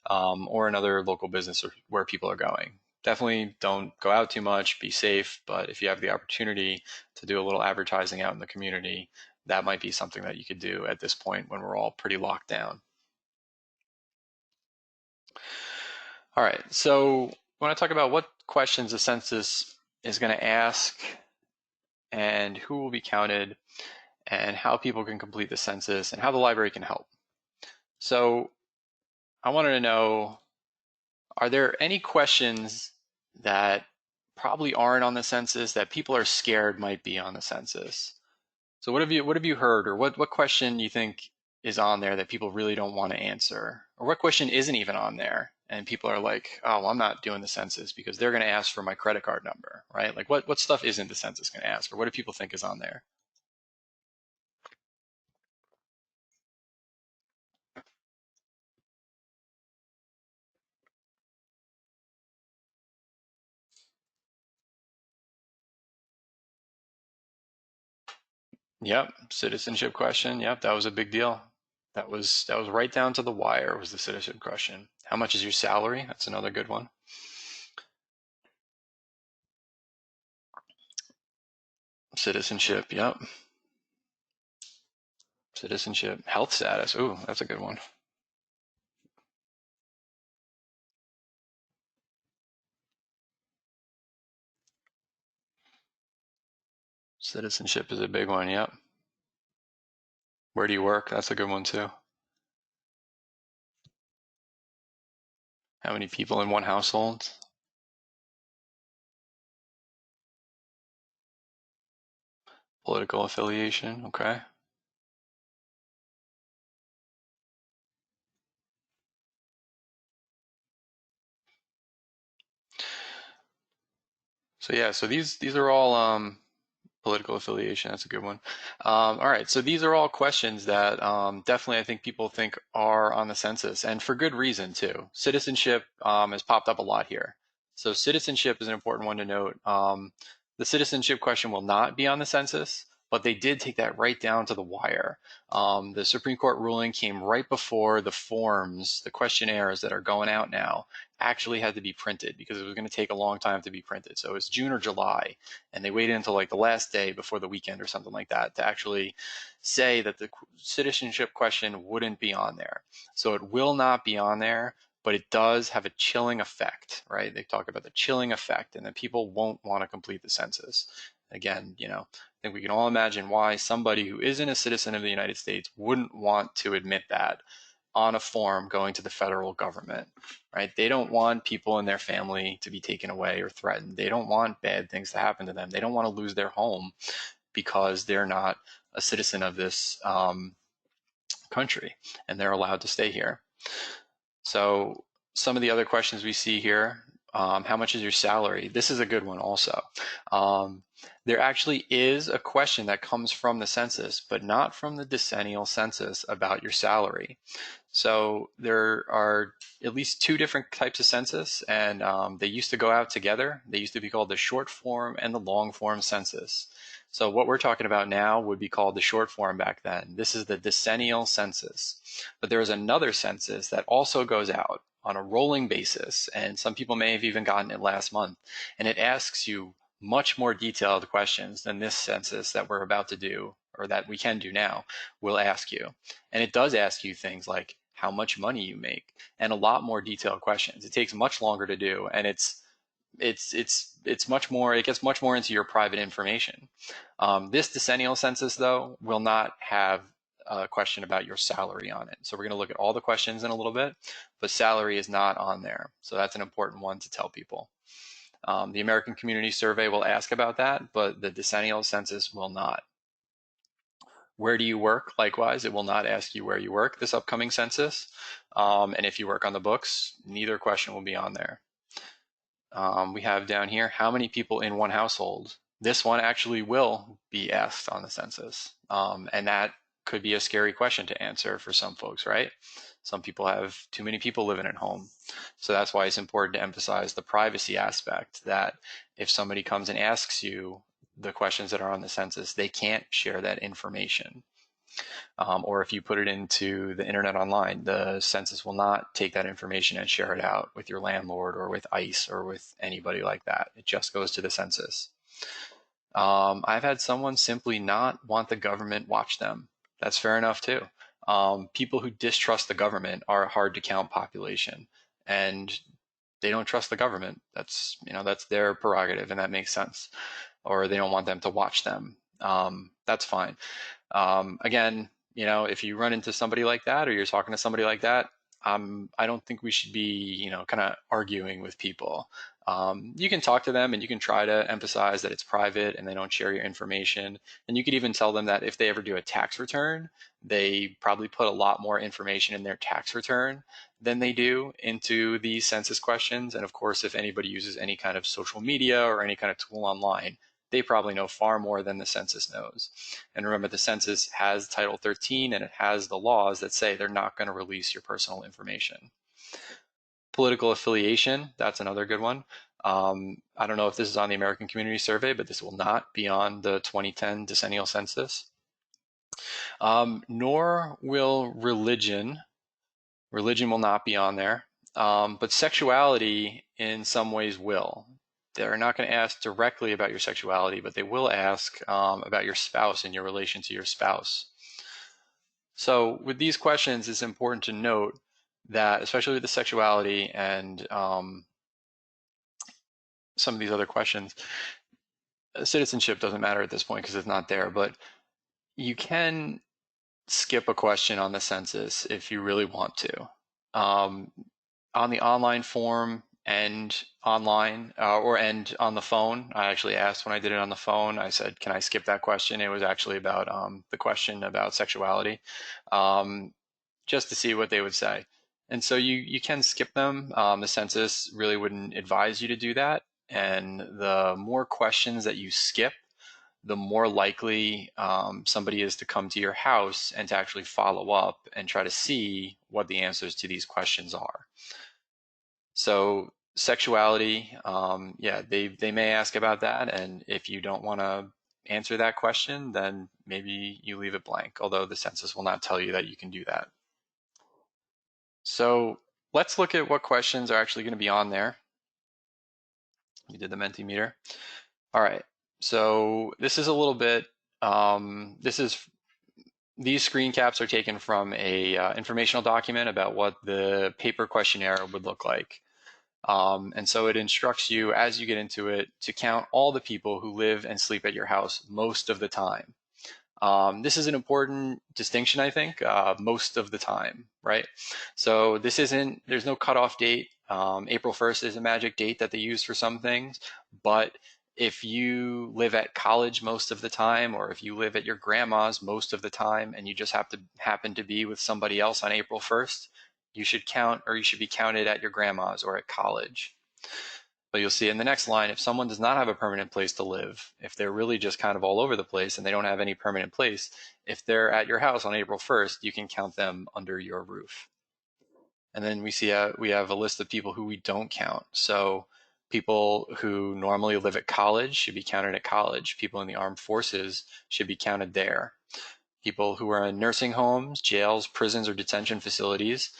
or another local business where people are going. Definitely don't go out too much, be safe, but if you have the opportunity to do a little advertising out in the community, that might be something that you could do at this point when we're all pretty locked down. All right, so I want to talk about what questions the census is going to ask and who will be counted and how people can complete the census and how the library can help. So I wanted to know, are there any questions that probably aren't on the census that people are scared might be on the census? So what have you heard, or what question you think is on there that people really don't want to answer? Or what question isn't even on there and people are like, oh, well, I'm not doing the census because they're going to ask for my credit card number, right? Like what stuff isn't the census going to ask, or what do people think is on there? Yep, citizenship question. Yep, that was a big deal. That was right down to the wire was the citizenship question. How much is your salary? That's another good one. Citizenship, yep. Citizenship, health status. Ooh, that's a good one. Citizenship is a big one, yep. Where do you work? That's a good one too. How many people in one household? Political affiliation, okay. So yeah, so these are all political affiliation, that's a good one. All right, so these are all questions that definitely I think people think are on the census, and for good reason too. Citizenship has popped up a lot here. So citizenship is an important one to note. The citizenship question will not be on the census, but they did take that right down to the wire. The Supreme Court ruling came right before the forms, the questionnaires that are going out now, actually had to be printed because it was going to take a long time to be printed. So it was June or July, and they waited until like the last day before the weekend or something like that to actually say that the citizenship question wouldn't be on there. So it will not be on there, but it does have a chilling effect, right? They talk about the chilling effect and that people won't want to complete the census. Again, I think we can all imagine why somebody who isn't a citizen of the United States wouldn't want to admit that on a form going to the federal government, right? They don't want people in their family to be taken away or threatened. They don't want bad things to happen to them. They don't want to lose their home because they're not a citizen of this country and they're allowed to stay here. So some of the other questions we see here, how much is your salary? This is a good one also. There actually is a question that comes from the census, but not from the decennial census about your salary. So there are at least two different types of census, and they used to go out together. They used to be called the short form and the long form census. So what we're talking about now would be called the short form back then. This is the decennial census. But there is another census that also goes out on a rolling basis, and some people may have even gotten it last month, and it asks you much more detailed questions than this census that we're about to do, or that we can do now, will ask you. And it does ask you things like how much money you make, and a lot more detailed questions. It takes much longer to do, and it's much more, it gets much more into your private information. This decennial census, though, will not have a question about your salary on it. So we're going to look at all the questions in a little bit, but salary is not on there. So that's an important one to tell people. The American Community Survey will ask about that, but the decennial census will not. Where do you work? Likewise, it will not ask you where you work this upcoming census. And if you work on the books, neither question will be on there. We have down here, how many people in one household? This one actually will be asked on the census. And that could be a scary question to answer for some folks, right? Some people have too many people living at home. So that's why it's important to emphasize the privacy aspect, that if somebody comes and asks you the questions that are on the census, they can't share that information. Or if you put it into the internet online, the census will not take that information and share it out with your landlord or with ICE or with anybody like that. It just goes to the census. I've had someone simply not want the government watch them. That's fair enough too. People who distrust the government are a hard to count population, and they don't trust the government. That's their prerogative, and that makes sense. Or they don't want them to watch them. That's fine. Again, if you run into somebody like that, or you're talking to somebody like that, I don't think we should be, kind of arguing with people. You can talk to them and you can try to emphasize that it's private and they don't share your information. And you could even tell them that if they ever do a tax return, they probably put a lot more information in their tax return than they do into these census questions. And of course, if anybody uses any kind of social media or any kind of tool online, they probably know far more than the census knows. And remember, the census has Title 13 and it has the laws that say they're not going to release your personal information. Political affiliation, that's another good one. I don't know if this is on the American Community Survey, but this will not be on the 2010 decennial census. Nor will religion. Religion will not be on there, but sexuality in some ways will. They're not going to ask directly about your sexuality, but they will ask about your spouse and your relation to your spouse. So with these questions, it's important to note that, especially with the sexuality and some of these other questions, citizenship doesn't matter at this point because it's not there, but you can skip a question on the census if you really want to. On the online form and online or on the phone, I actually asked when I did it on the phone, I said, can I skip that question? It was actually about the question about sexuality, just to see what they would say. And so you can skip them. The census really wouldn't advise you to do that. And the more questions that you skip, the more likely somebody is to come to your house and to actually follow up and try to see what the answers to these questions are. So sexuality, yeah, they may ask about that, and if you don't want to answer that question, then maybe you leave it blank, although the census will not tell you that you can do that. So let's look at what questions are actually going to be on there. We did the Mentimeter. All right, so this is a little bit, these screen caps are taken from a informational document about what the paper questionnaire would look like. And so it instructs you as you get into it to count all the people who live and sleep at your house most of the time. This is an important distinction, I think, most of the time, right? So there's no cutoff date. April 1st is a magic date that they use for some things, but if you live at college most of the time, or if you live at your grandma's most of the time, and you just happen to be with somebody else on April 1st, you should count, or you should be counted at your grandma's or at college. But you'll see in the next line, if someone does not have a permanent place to live, if they're really just kind of all over the place and they don't have any permanent place, if they're at your house on April 1st, you can count them under your roof. And then we have a list of people who we don't count. So people who normally live at college should be counted at college. People in the armed forces should be counted there. People who are in nursing homes, jails, prisons, or detention facilities,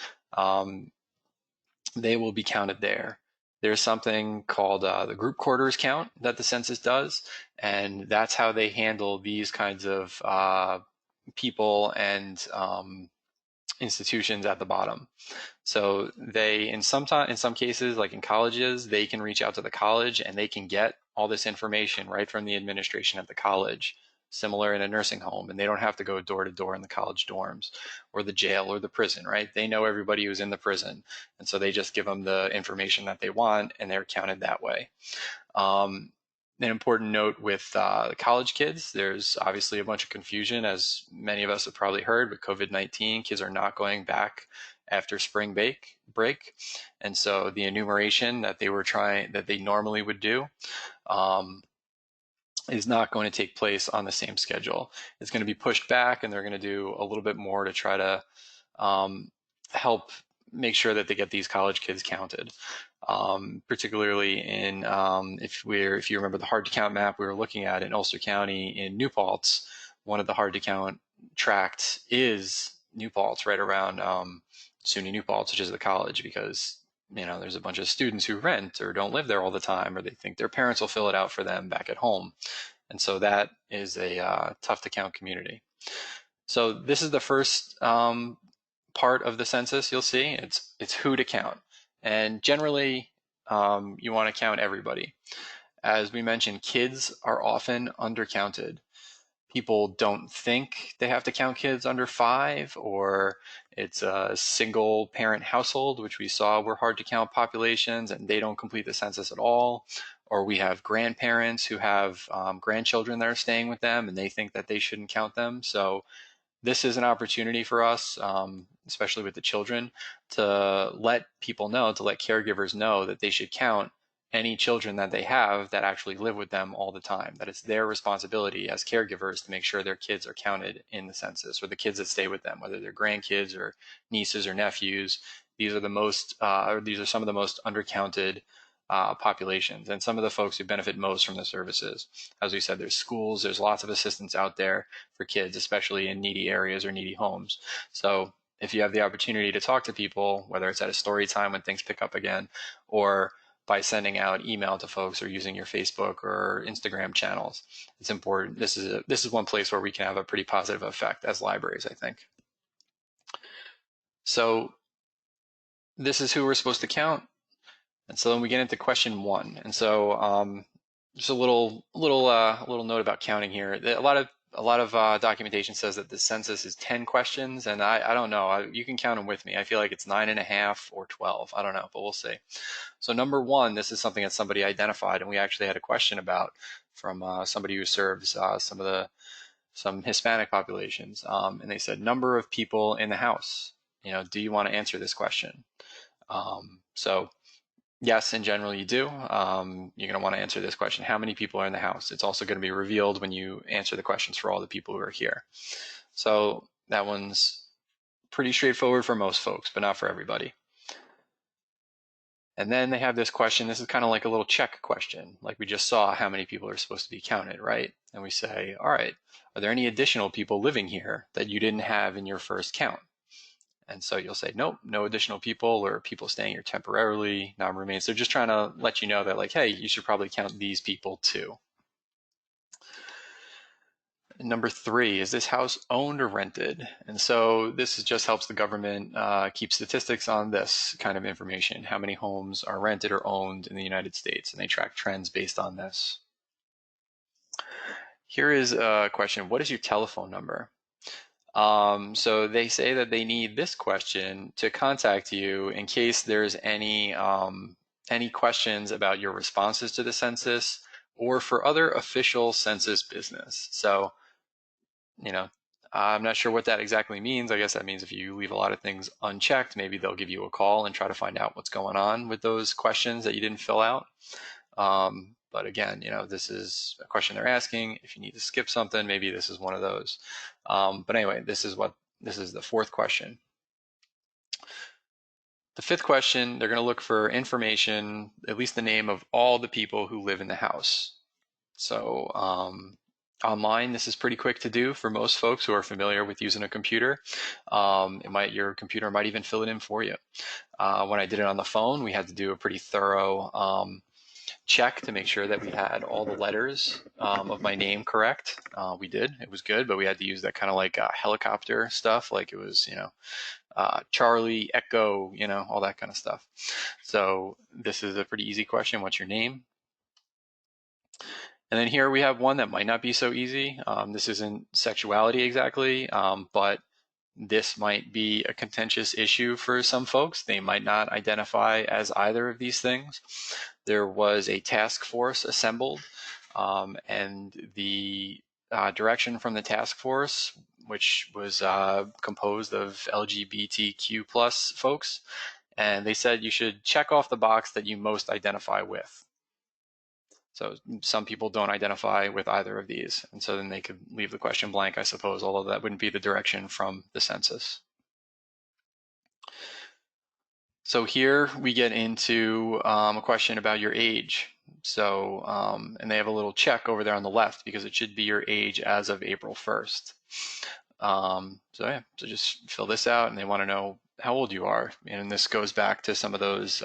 they will be counted there. There's something called the group quarters count that the census does, and that's how they handle these kinds of people and institutions at the bottom. So they, in some cases, like in colleges, they can reach out to the college and they can get all this information right from the administration at the college, similar in a nursing home, and they don't have to go door to door in the college dorms or the jail or the prison, right? They know everybody who's in the prison, and so they just give them the information that they want, and they're counted that way. An important note with the college kids, there's obviously a bunch of confusion, as many of us have probably heard, with COVID-19. Kids are not going back after spring break, and so the enumeration that they normally would do is not going to take place on the same schedule. It's going to be pushed back, and they're going to do a little bit more to try to help make sure that they get these college kids counted. Particularly in, if you remember the hard to count map we were looking at in Ulster County in New Paltz, one of the hard to count tracts is New Paltz, right around SUNY New Paltz, which is the college, because there's a bunch of students who rent or don't live there all the time, or they think their parents will fill it out for them back at home. And so that is a tough to count community. So this is the first part of the census. You'll see it's who to count. And generally, you want to count everybody. As we mentioned, kids are often undercounted. People don't think they have to count kids under 5, or it's a single parent household, which we saw were hard to count populations, and they don't complete the census at all. Or we have grandparents who have grandchildren that are staying with them, and they think that they shouldn't count them. So this is an opportunity for us, especially with the children, to let people know, to let caregivers know that they should count any children that they have that actually live with them all the time, that it's their responsibility as caregivers to make sure their kids are counted in the census, or the kids that stay with them, whether they're grandkids or nieces or nephews. These are some of the most undercounted populations, and some of the folks who benefit most from the services. As we said, there's schools, there's lots of assistance out there for kids, especially in needy areas or needy homes. So if you have the opportunity to talk to people, whether it's at a story time when things pick up again, or by sending out email to folks or using your Facebook or Instagram channels, it's important. This is one place where we can have a pretty positive effect as libraries, I think. So this is who we're supposed to count. And so then we get into question 1. And so just a little note about counting here. A lot of documentation says that the census is 10 questions, and I don't know. You can count them with me. I feel like it's 9.5 or 12. I don't know, but we'll see. So number 1, this is something that somebody identified, and we actually had a question about from somebody who serves some Hispanic populations, and they said number of people in the house. Do you want to answer this question? So yes, in general you do. You're going to want to answer this question. How many people are in the house? It's also going to be revealed when you answer the questions for all the people who are here. So that one's pretty straightforward for most folks, but not for everybody. And then they have this question. This is kind of like a little check question, like we just saw how many people are supposed to be counted, right? And we say, all right, are there any additional people living here that you didn't have in your first count? And so you'll say, nope, no additional people, or people staying here temporarily, non-roommates. They're just trying to let you know that, like, hey, you should probably count these people too. Number 3, is this house owned or rented? And so this just helps the government keep statistics on this kind of information. How many homes are rented or owned in the United States? And they track trends based on this. Here is a question. What is your telephone number? So they say that they need this question to contact you in case there's any questions about your responses to the census or for other official census business. So, you know, I'm not sure what that exactly means. I guess that means if you leave a lot of things unchecked, maybe they'll give you a call and try to find out what's going on with those questions that you didn't fill out. But again, this is a question they're asking. If you need to skip something, maybe this is one of those. But anyway, this is the 4th question. The 5th question, they're going to look for information, at least the name of all the people who live in the house. So online, this is pretty quick to do for most folks who are familiar with using a computer. Your computer might even fill it in for you. When I did it on the phone, we had to do a pretty thorough check to make sure that we had all the letters of my name correct. We did. It was good, but we had to use that kind of like helicopter stuff, like it was, Charlie, Echo, all that kind of stuff. So this is a pretty easy question. What's your name? And then here we have one that might not be so easy. This isn't sexuality exactly, but this might be a contentious issue for some folks. They might not identify as either of these things. There was a task force assembled, and the direction from the task force, which was composed of LGBTQ plus folks, and they said you should check off the box that you most identify with. So some people don't identify with either of these, and so then they could leave the question blank, I suppose, although that wouldn't be the direction from the census. So here we get into a question about your age. So, and they have a little check over there on the left because it should be your age as of April 1st. So just fill this out, and they want to know how old you are. And this goes back to some of those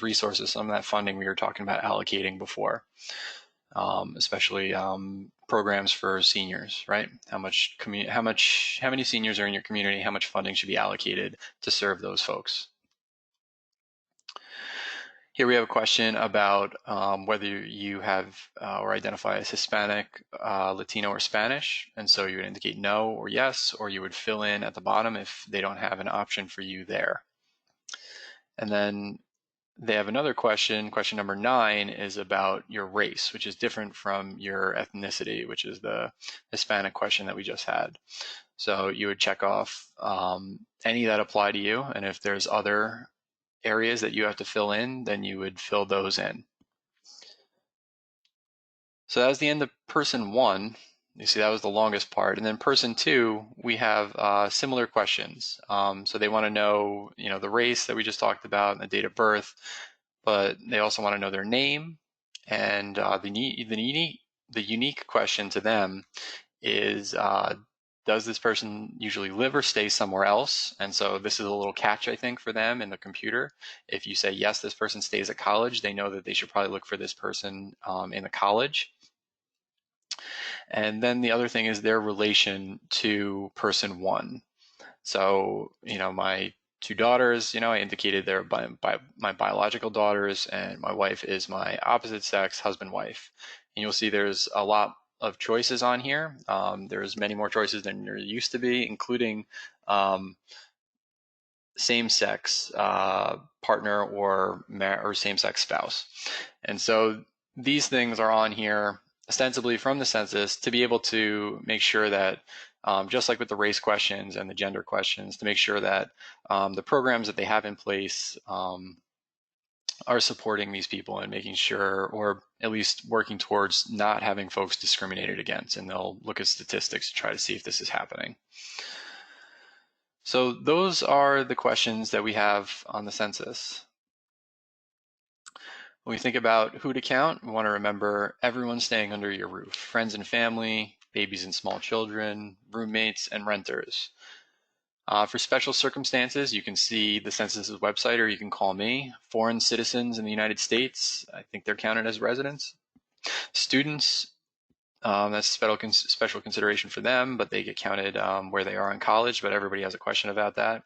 resources, some of that funding we were talking about allocating before, especially programs for seniors, right? How many seniors are in your community? How much funding should be allocated to serve those folks? Here we have a question about whether you have or identify as Hispanic, Latino, or Spanish. And so you would indicate no or yes, or you would fill in at the bottom if they don't have an option for you there. And then they have another question. Question number 9 is about your race, which is different from your ethnicity, which is the Hispanic question that we just had. So you would check off any that apply to you. And if there's other areas that you have to fill in, then you would fill those in. So that was the end of person 1. You see, that was the longest part. And then person 2, we have similar questions. So they want to know, the race that we just talked about and the date of birth, but they also want to know their name. And the unique question to them is, does this person usually live or stay somewhere else? And so this is a little catch, I think, for them in the computer. If you say, yes, this person stays at college, they know that they should probably look for this person in the college. And then the other thing is their relation to person 1. So, my 2 daughters, I indicated they're my biological daughters, and my wife is my opposite sex husband-wife. And you'll see there's a lot of choices on here. There's many more choices than there used to be, including same-sex partner or same-sex spouse. And so these things are on here ostensibly from the census to be able to make sure that, just like with the race questions and the gender questions, to make sure that the programs that they have in place are supporting these people and making sure, or at least working towards not having folks discriminated against. And they'll look at statistics to try to see if this is happening. So those are the questions that we have on the census. When we think about who to count, we want to remember everyone staying under your roof, friends and family, babies and small children, roommates, and renters. For special circumstances, you can see the census's website or you can call me. Foreign citizens in the United States, I think they're counted as residents. Students, that's special consideration for them, but they get counted where they are in college, but everybody has a question about that.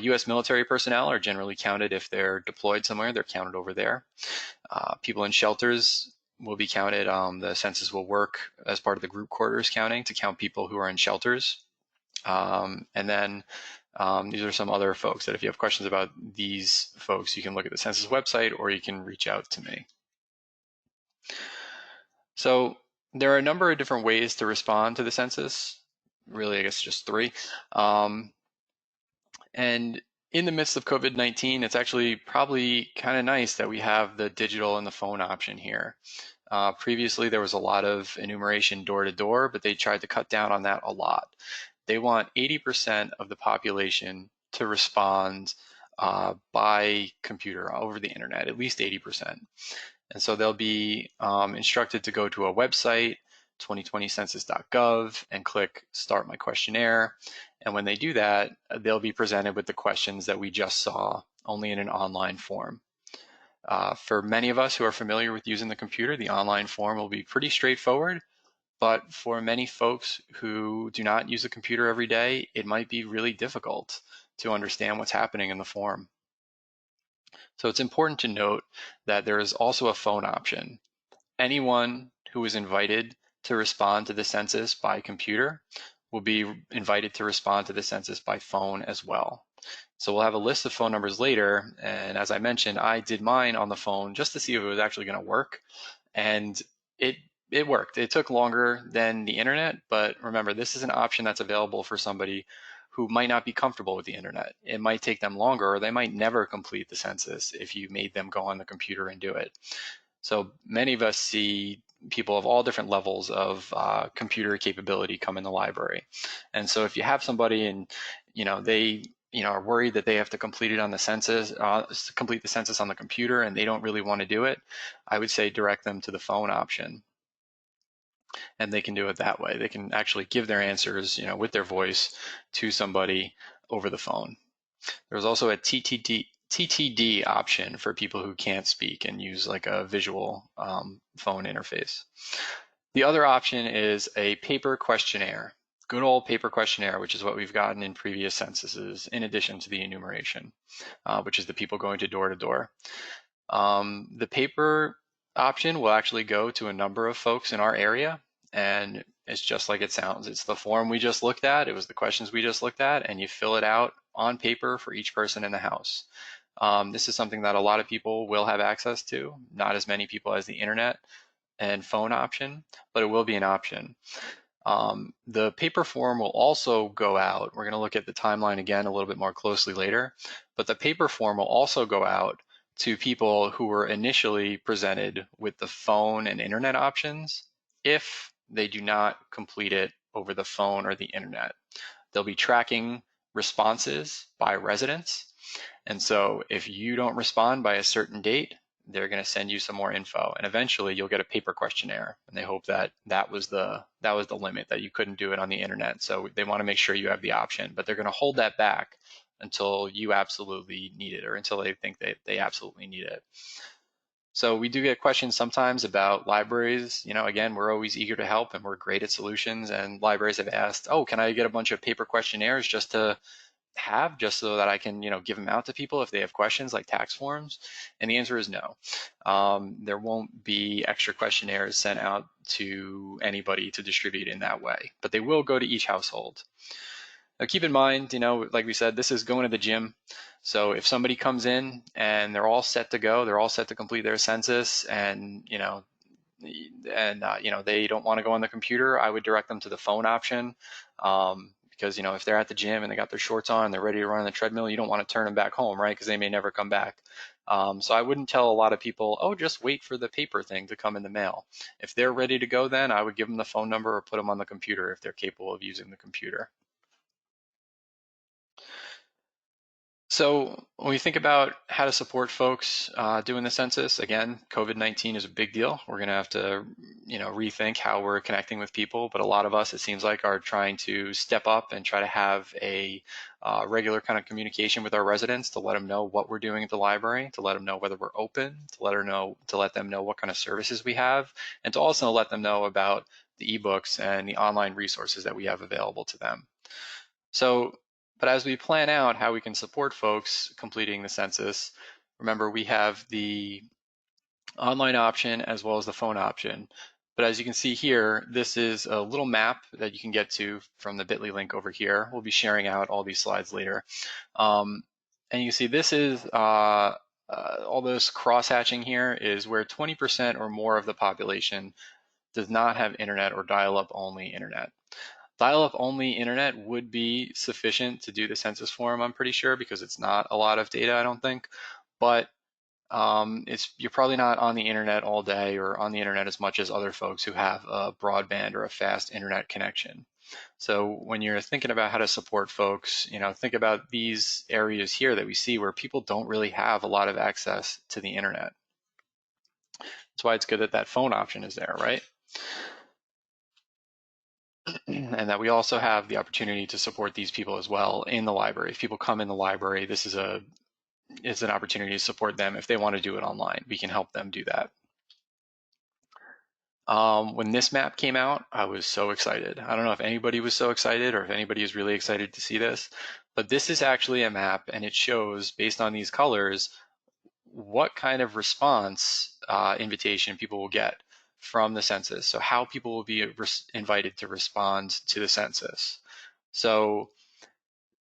U.S. military personnel are generally counted if they're deployed somewhere, they're counted over there. People in shelters will be counted. The census will work as part of the group quarters counting to count people who are in shelters. And then these are some other folks that if you have questions about these folks, you can look at the census website or you can reach out to me. So there are a number of different ways to respond to the census. Really, I guess just three. And in the midst of COVID-19, it's actually probably kind of nice that we have the digital and the phone option here. Previously, there was a lot of enumeration door to door, but they tried to cut down on that a lot. They want 80% of the population to respond by computer over the internet, at least 80%. And so they'll be instructed to go to a website, 2020census.gov, and click Start My Questionnaire. And when they do that, they'll be presented with the questions that we just saw, only in an online form. For many of us who are familiar with using the computer, the online form will be pretty straightforward. But for many folks who do not use the computer every day, it might be really difficult to understand what's happening in the form. So it's important to note that there is also a phone option. Anyone who is invited to respond to the census by computer will be invited to respond to the census by phone as well. So we'll have a list of phone numbers later. And as I mentioned, I did mine on the phone just to see if it was actually going to work. And it worked. It took longer than the internet, but remember, this is an option that's available for somebody who might not be comfortable with the internet. It might take them longer, or they might never complete the census if you made them go on the computer and do it. So many of us see people of all different levels of computer capability come in the library. And so if you have somebody and they are worried that they have to complete it on the census, complete the census on the computer, and they don't really want to do it, I would say direct them to the phone option. And they can do it that way. They can actually give their answers, with their voice to somebody over the phone. There's also a TTD option for people who can't speak and use like a visual phone interface. The other option is a paper questionnaire. Good old paper questionnaire, which is what we've gotten in previous censuses, in addition to the enumeration, which is the people going to door. The paper option will actually go to a number of folks in our area, and it's just like it sounds. It's the form we just looked at. It was the questions we just looked at, and you fill it out on paper for each person in the house. This is something that a lot of people will have access to, not as many people as the internet and phone option, but it will be an option. The paper form will also go out. We're going to look at the timeline again a little bit more closely later, but the paper form will also go out to people who were initially presented with the phone and internet options if they do not complete it over the phone or the internet. They'll be tracking responses by residents. And so if you don't respond by a certain date, they're going to send you some more info, and eventually you'll get a paper questionnaire. And they hope that that was the limit, that you couldn't do it on the internet. So they want to make sure you have the option, but they're going to hold that back until you absolutely need it, or until they think they absolutely need it. So we do get questions sometimes about libraries. Again, we're always eager to help and we're great at solutions. And libraries have asked, oh, can I get a bunch of paper questionnaires just so that I can, give them out to people if they have questions like tax forms? And the answer is no. There won't be extra questionnaires sent out to anybody to distribute in that way, but they will go to each household. Now keep in mind, like we said, this is going to the gym. So if somebody comes in and they're all set to go, they're all set to complete their census, and they don't want to go on the computer, I would direct them to the phone option. Because if they're at the gym and they got their shorts on and they're ready to run on the treadmill, you don't want to turn them back home, right? Because they may never come back. So I wouldn't tell a lot of people, oh, just wait for the paper thing to come in the mail. If they're ready to go, then I would give them the phone number or put them on the computer if they're capable of using the computer. So when we think about how to support folks doing the census, again, COVID-19 is a big deal. We're going to have to, rethink how we're connecting with people. But a lot of us, it seems like, are trying to step up and try to have a regular kind of communication with our residents to let them know what we're doing at the library, to let them know whether we're open, to let them know what kind of services we have, and to also let them know about the ebooks and the online resources that we have available to them. So, but as we plan out how we can support folks completing the census, remember we have the online option as well as the phone option. But as you can see here, this is a little map that you can get to from the bit.ly link over here. We'll be sharing out all these slides later. And you can see this is all this cross-hatching here is where 20% or more of the population does not have internet or dial-up only internet. Dial-up only internet would be sufficient to do the census form, I'm pretty sure, because it's not a lot of data, I don't think. But you're probably not on the internet all day or on the internet as much as other folks who have a broadband or a fast internet connection. So when you're thinking about how to support folks, think about these areas here that we see where people don't really have a lot of access to the internet. That's why it's good that that phone option is there, right? And that we also have the opportunity to support these people as well in the library. If people come in the library, this is an opportunity to support them. If they want to do it online, we can help them do that. When this map came out, I was so excited. I don't know if anybody was so excited or if anybody is really excited to see this, but this is actually a map and it shows, based on these colors, what kind of response invitation people will get from the census. So how people will be invited to respond to the census. So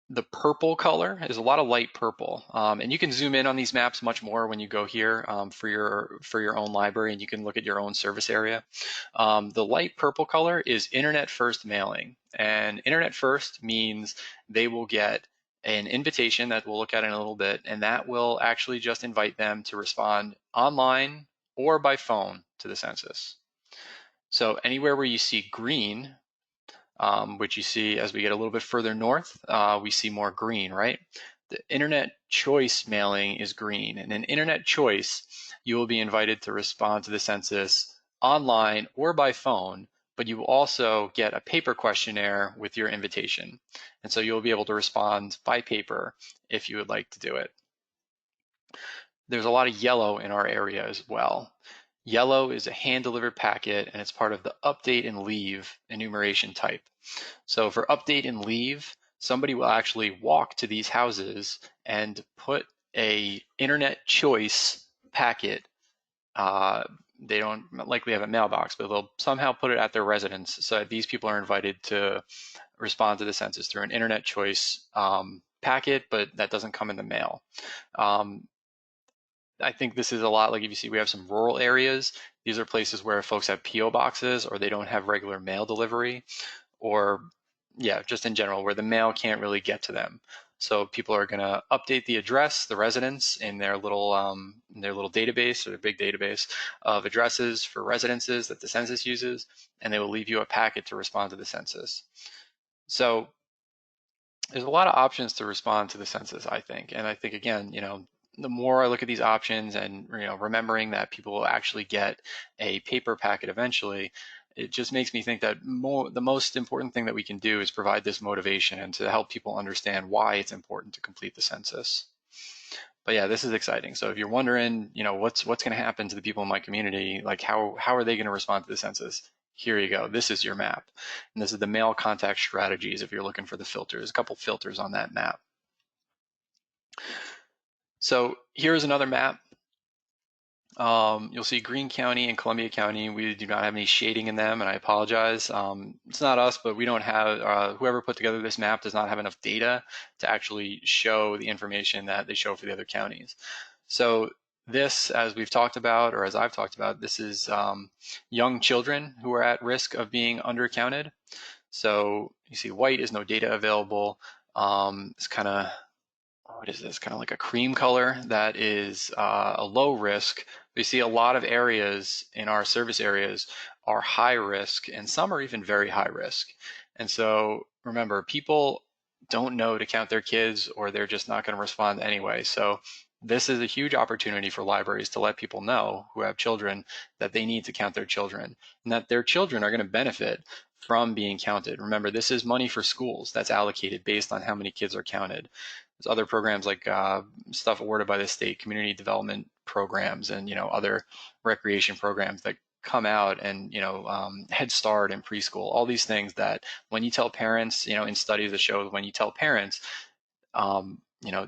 the purple color is a lot of light purple, and you can zoom in on these maps much more when you go here for your own library, and you can look at your own service area. The light purple color is internet first mailing, and internet first means they will get an invitation that we'll look at in a little bit, and that will actually just invite them to respond online or by phone to the census. So anywhere where you see green, which you see as we get a little bit further north, we see more green, right? The internet choice mailing is green, and in internet choice, you will be invited to respond to the census online or by phone, but you will also get a paper questionnaire with your invitation. And so you'll be able to respond by paper if you would like to do it. There's a lot of yellow in our area as well. Yellow is a hand-delivered packet, and it's part of the update and leave enumeration type. So for update and leave, somebody will actually walk to these houses and put a internet choice packet. They don't likely have a mailbox, but they'll somehow put it at their residence so that these people are invited to respond to the census through an internet choice packet, but that doesn't come in the mail. I think this is a lot like if you see we have some rural areas. These are places where folks have PO boxes or they don't have regular mail delivery, or yeah, just in general where the mail can't really get to them. So people are going to update the address, the residence in their little database, or their big database of addresses for residences that the census uses, and they will leave you a packet to respond to the census. So there's a lot of options to respond to the census, I think. And I think, again, the more I look at these options and, remembering that people will actually get a paper packet eventually, it just makes me think that the most important thing that we can do is provide this motivation and to help people understand why it's important to complete the census. But yeah, this is exciting. So if you're wondering, what's going to happen to the people in my community, like how are they going to respond to the census? Here you go. This is your map. And this is the mail contact strategies if you're looking for the filters, a couple filters on that map. So here's another map. You'll see Greene County and Columbia County. We do not have any shading in them, and I apologize. It's not us, but we don't have, whoever put together this map does not have enough data to actually show the information that they show for the other counties. So this, as we've talked about, or as I've talked about, this is young children who are at risk of being undercounted. So you see white is no data available. It's kind of, what is this, kind of like a cream color that is a low risk. We see a lot of areas in our service areas are high risk, and some are even very high risk. And so remember, people don't know to count their kids, or they're just not going to respond anyway. So this is a huge opportunity for libraries to let people know who have children that they need to count their children, and that their children are going to benefit from being counted. Remember, this is money for schools that's allocated based on how many kids are counted. There's other programs like stuff awarded by the state, community development programs, and other recreation programs that come out, and Head Start and preschool, all these things that when you tell parents, in studies that show when you tell parents,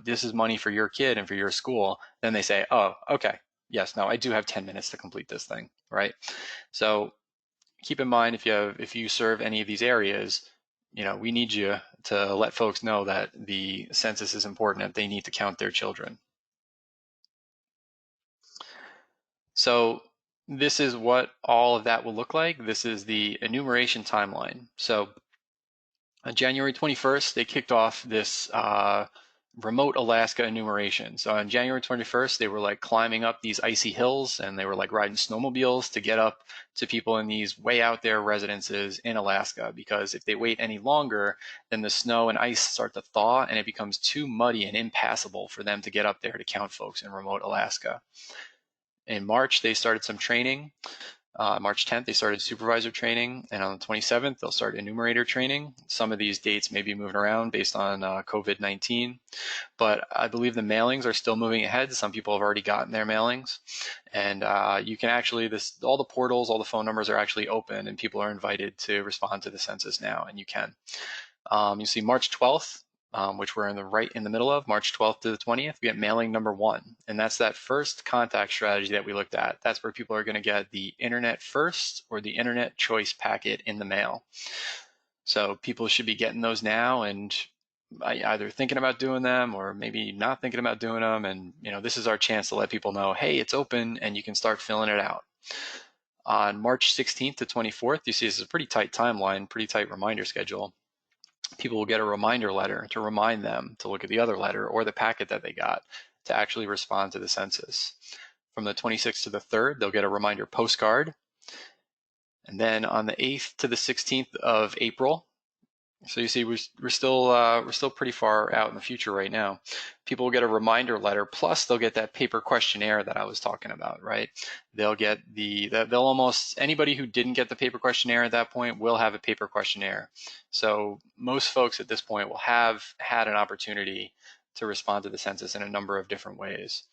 this is money for your kid and for your school, then they say, oh, okay, yes, no, I do have 10 minutes to complete this thing, right? So keep in mind, if you serve any of these areas, we need you to let folks know that the census is important and they need to count their children. So this is what all of that will look like. This is the enumeration timeline. So on January 21st, they kicked off this remote Alaska enumeration. So on January 21st, they were like climbing up these icy hills, and they were like riding snowmobiles to get up to people in these way out there residences in Alaska, because if they wait any longer, then the snow and ice start to thaw and it becomes too muddy and impassable for them to get up there to count folks in remote Alaska. In March, they started some training. March 10th, they started supervisor training, and on the 27th, they'll start enumerator training. Some of these dates may be moving around based on COVID-19, but I believe the mailings are still moving ahead. Some people have already gotten their mailings, and you can actually, all the portals, all the phone numbers are actually open, and people are invited to respond to the census now, and you can. You see March 12th, which we're right in the middle of, March 12th to the 20th, we get mailing number 1. And that's that first contact strategy that we looked at. That's where people are going to get the internet first or the internet choice packet in the mail. So people should be getting those now, and either thinking about doing them or maybe not thinking about doing them. And this is our chance to let people know, hey, it's open and you can start filling it out. On March 16th to 24th, you see this is a pretty tight timeline, pretty tight reminder schedule. People will get a reminder letter to remind them to look at the other letter or the packet that they got to actually respond to the census. From the 26th to the 3rd, they'll get a reminder postcard. And then on the 8th to the 16th of April, so you see we're still pretty far out in the future right now. People will get a reminder letter, plus they'll get that paper questionnaire that I was talking about, right? They'll get anybody who didn't get the paper questionnaire at that point will have a paper questionnaire. So most folks at this point will have had an opportunity to respond to the census in a number of different ways,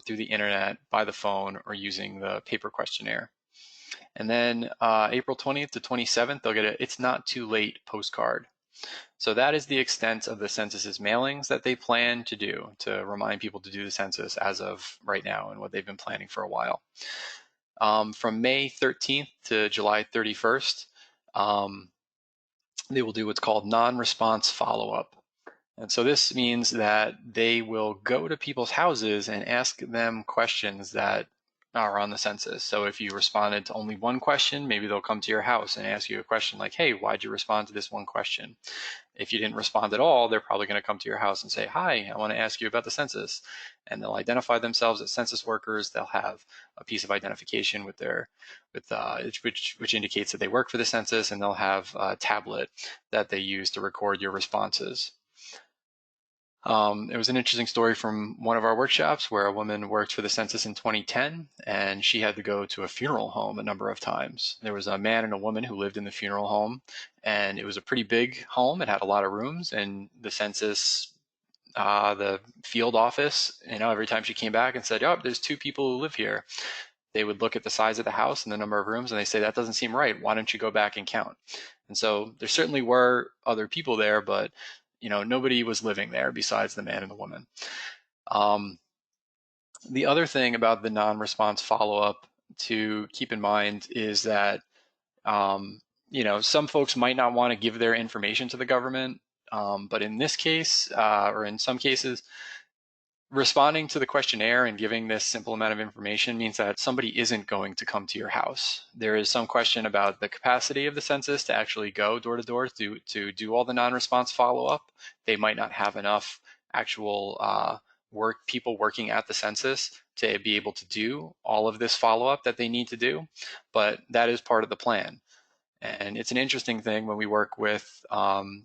through the internet, by the phone, or using the paper questionnaire. And then April 20th to 27th, they'll get a It's Not Too Late postcard. So that is the extent of the census's mailings that they plan to do to remind people to do the census as of right now, and what they've been planning for a while. From May 13th to July 31st, they will do what's called non-response follow-up. And so this means that they will go to people's houses and ask them questions that are on the census. So if you responded to only one question, maybe they'll come to your house and ask you a question like, hey, why'd you respond to this one question? If you didn't respond at all, they're probably going to come to your house and say, hi, I want to ask you about the census. And they'll identify themselves as census workers. They'll have a piece of identification which indicates that they work for the census, and they'll have a tablet that they use to record your responses. It was an interesting story from one of our workshops where a woman worked for the census in 2010, and she had to go to a funeral home a number of times. There was a man and a woman who lived in the funeral home, and it was a pretty big home. It had a lot of rooms, and the census, the field office, every time she came back and said, oh, there's 2 people who live here, they would look at the size of the house and the number of rooms, and they say, that doesn't seem right. Why don't you go back and count? And so there certainly were other people there, but nobody was living there besides the man and the woman. The other thing about the non-response follow-up to keep in mind is that, some folks might not want to give their information to the government, but in this case, or in some cases, responding to the questionnaire and giving this simple amount of information means that somebody isn't going to come to your house. There is some question about the capacity of the census to actually go door to door to do all the non-response follow-up. They might not have enough actual people working at the census to be able to do all of this follow-up that they need to do, but that is part of the plan. And it's an interesting thing when we work with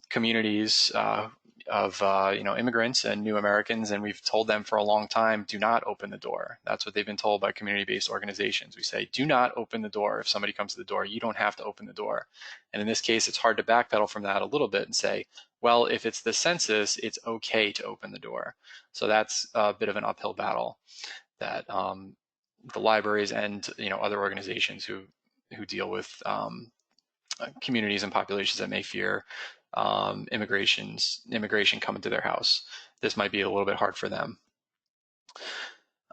communities of immigrants and new Americans, and we've told them for a long time, do not open the door. That's what they've been told by community-based organizations. We say, do not open the door. If somebody comes to the door, you don't have to open the door. And in this case, it's hard to backpedal from that a little bit and say, well, if it's the census, it's okay to open the door. So that's a bit of an uphill battle that the libraries and other organizations who deal with communities and populations that may fear immigration coming to their house. This might be a little bit hard for them.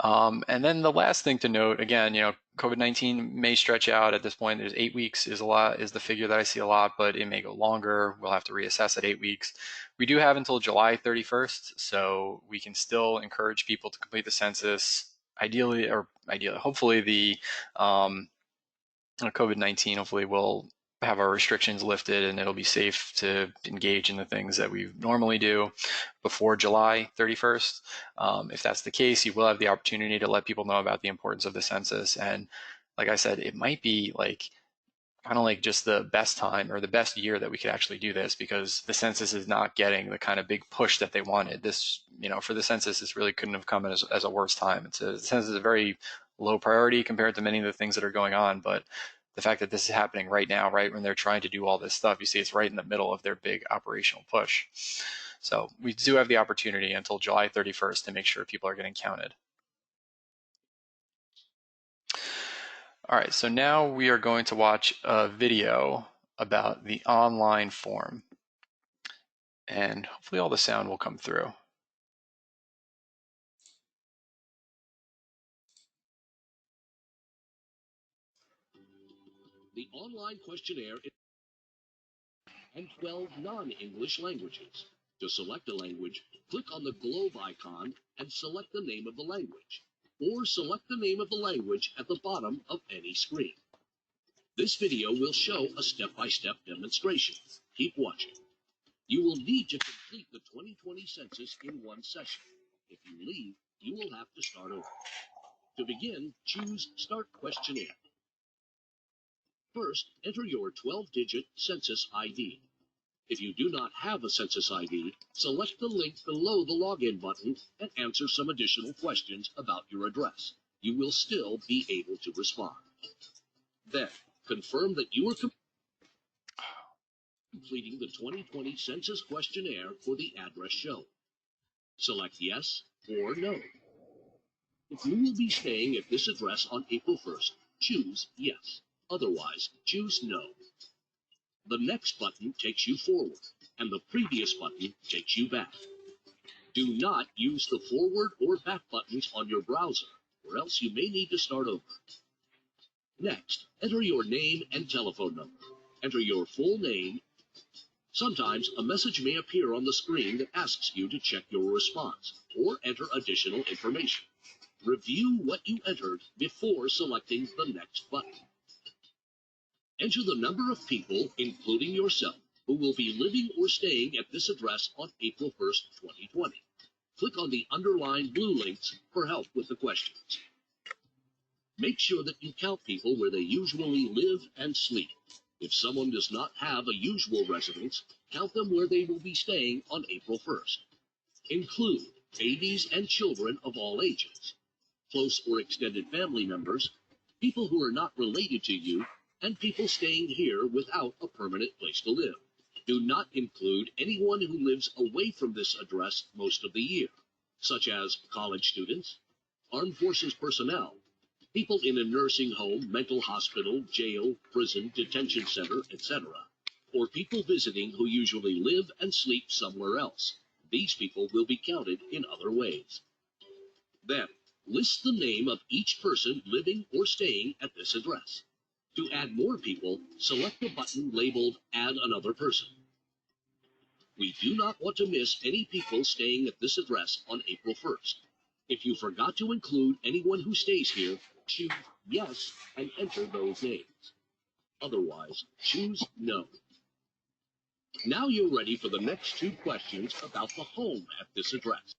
And then the last thing to note, again, COVID-19 may stretch out at this point. There's 8 weeks is the figure that I see a lot, but it may go longer. We'll have to reassess at 8 weeks. We do have until July 31st, so we can still encourage people to complete the census. Hopefully the COVID-19 hopefully will have our restrictions lifted and it'll be safe to engage in the things that we normally do before July 31st. If that's the case, you will have the opportunity to let people know about the importance of the census. And like I said, it might be kind of just the best time or the best year that we could actually do this, because the census is not getting the kind of big push that they wanted. This, for the census, this really couldn't have come as a worse time. The census is a very low priority compared to many of the things that are going on, but the fact that this is happening right now, right when they're trying to do all this stuff, you see it's right in the middle of their big operational push. So we do have the opportunity until July 31st to make sure people are getting counted. All right, so now we are going to watch a video about the online form. And hopefully all the sound will come through. The online questionnaire and 12 non-English languages. To select a language, click on the globe icon and select the name of the language, or select the name of the language at the bottom of any screen. This video will show a step-by-step demonstration. Keep watching. You will need to complete the 2020 census in one session. If you leave, you will have to start over. To begin, choose Start Questionnaire. First, enter your 12-digit census ID. If you do not have a census ID, select the link below the login button and answer some additional questions about your address. You will still be able to respond. Then, confirm that you are completing the 2020 census questionnaire for the address shown. Select yes or no. If you will be staying at this address on April 1st, choose yes. Otherwise, choose no. The next button takes you forward, and the previous button takes you back. Do not use the forward or back buttons on your browser, or else you may need to start over. Next, enter your name and telephone number. Enter your full name. Sometimes a message may appear on the screen that asks you to check your response, or enter additional information. Review what you entered before selecting the next button. Enter the number of people, including yourself, who will be living or staying at this address on April 1st, 2020. Click on the underlined blue links for help with the questions. Make sure that you count people where they usually live and sleep. If someone does not have a usual residence, count them where they will be staying on April 1st. Include babies and children of all ages, close or extended family members, people who are not related to you, and people staying here without a permanent place to live. Do not include anyone who lives away from this address most of the year, such as college students, armed forces personnel, people in a nursing home, mental hospital, jail, prison, detention center, etc., or people visiting who usually live and sleep somewhere else. These people will be counted in other ways. Then, list the name of each person living or staying at this address. To add more people, select the button labeled Add Another Person. We do not want to miss any people staying at this address on April 1st. If you forgot to include anyone who stays here, choose Yes and enter those names. Otherwise, choose No. Now you're ready for the next 2 questions about the home at this address.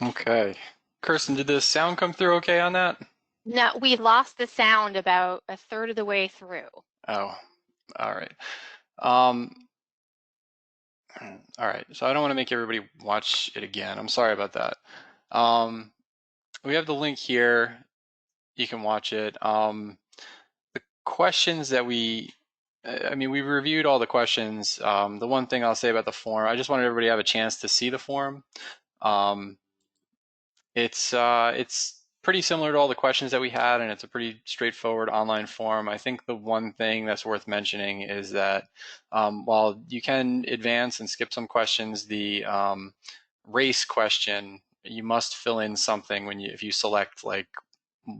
Okay. Kirsten, did the sound come through okay on that? No, we lost the sound about a third of the way through. Oh, all right. All right. So I don't want to make everybody watch it again. I'm sorry about that. We have the link here. You can watch it. The questions that we reviewed all the questions. The one thing I'll say about the form, I just wanted everybody to have a chance to see the form. It's pretty similar to all the questions that we had, and it's a pretty straightforward online form. I think the one thing that's worth mentioning is that while you can advance and skip some questions, the race question, you must fill in something if you select like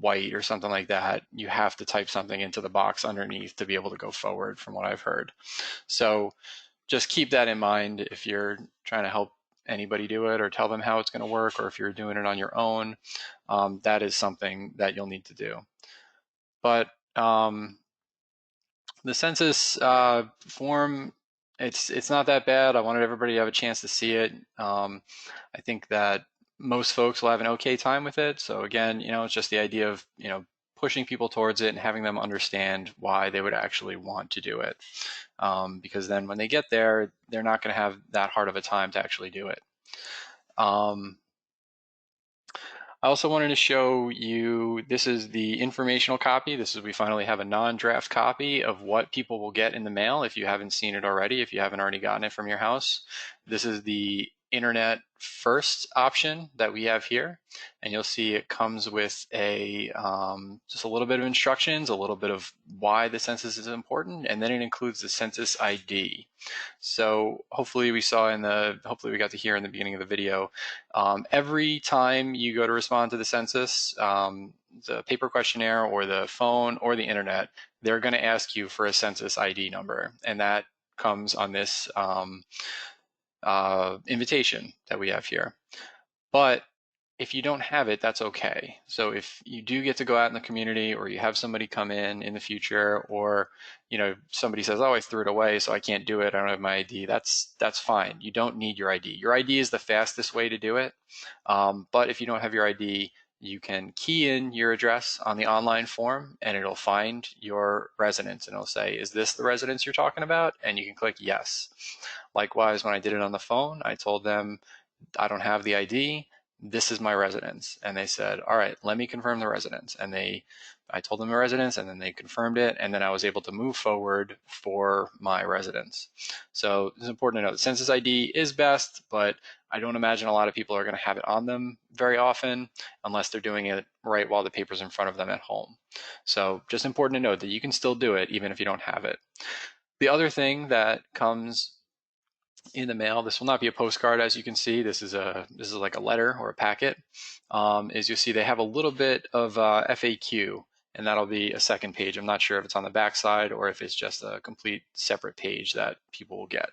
white or something like that, you have to type something into the box underneath to be able to go forward, from what I've heard. So just keep that in mind if you're trying to help anybody do it or tell them how it's going to work, or if you're doing it on your own. That is something that you'll need to do. But the census form, it's not that bad. I wanted everybody to have a chance to see it. I think that most folks will have an okay time with it. So again, it's just the idea of pushing people towards it and having them understand why they would actually want to do it. Because then when they get there, they're not going to have that hard of a time to actually do it. I also wanted to show you, this is the informational copy. We finally have a non-draft copy of what people will get in the mail if you haven't seen it already, if you haven't already gotten it from your house. This is the internet first option that we have here. And you'll see it comes with just a little bit of instructions, a little bit of why the census is important, and then it includes the census ID. So hopefully we got to hear in the beginning of the video, every time you go to respond to the census, the paper questionnaire or the phone or the internet, they're going to ask you for a census ID number, and that comes on this invitation that we have here. But if you don't have it, that's okay. So if you do get to go out in the community, or you have somebody come in the future, or somebody says, oh, I threw it away so I can't do it, I don't have my ID, that's fine. You don't need your ID. Your ID is the fastest way to do it. But if you don't have your ID, you can key in your address on the online form, and it'll find your residence, and it'll say, is this the residence you're talking about? And you can click yes. Likewise, when I did it on the phone, I told them, I don't have the ID, this is my residence. And they said, all right, let me confirm the residence. And I told them the residence, and then they confirmed it, and then I was able to move forward for my residence. So it's important to know the census ID is best, but I don't imagine a lot of people are going to have it on them very often unless they're doing it right while the paper's in front of them at home. So just important to note that you can still do it even if you don't have it. The other thing that comes in the mail, this will not be a postcard, as you can see, this is like a letter or a packet, is you'll see they have a little bit of FAQ, and that'll be a second page. I'm not sure if it's on the back side or if it's just a complete separate page that people will get.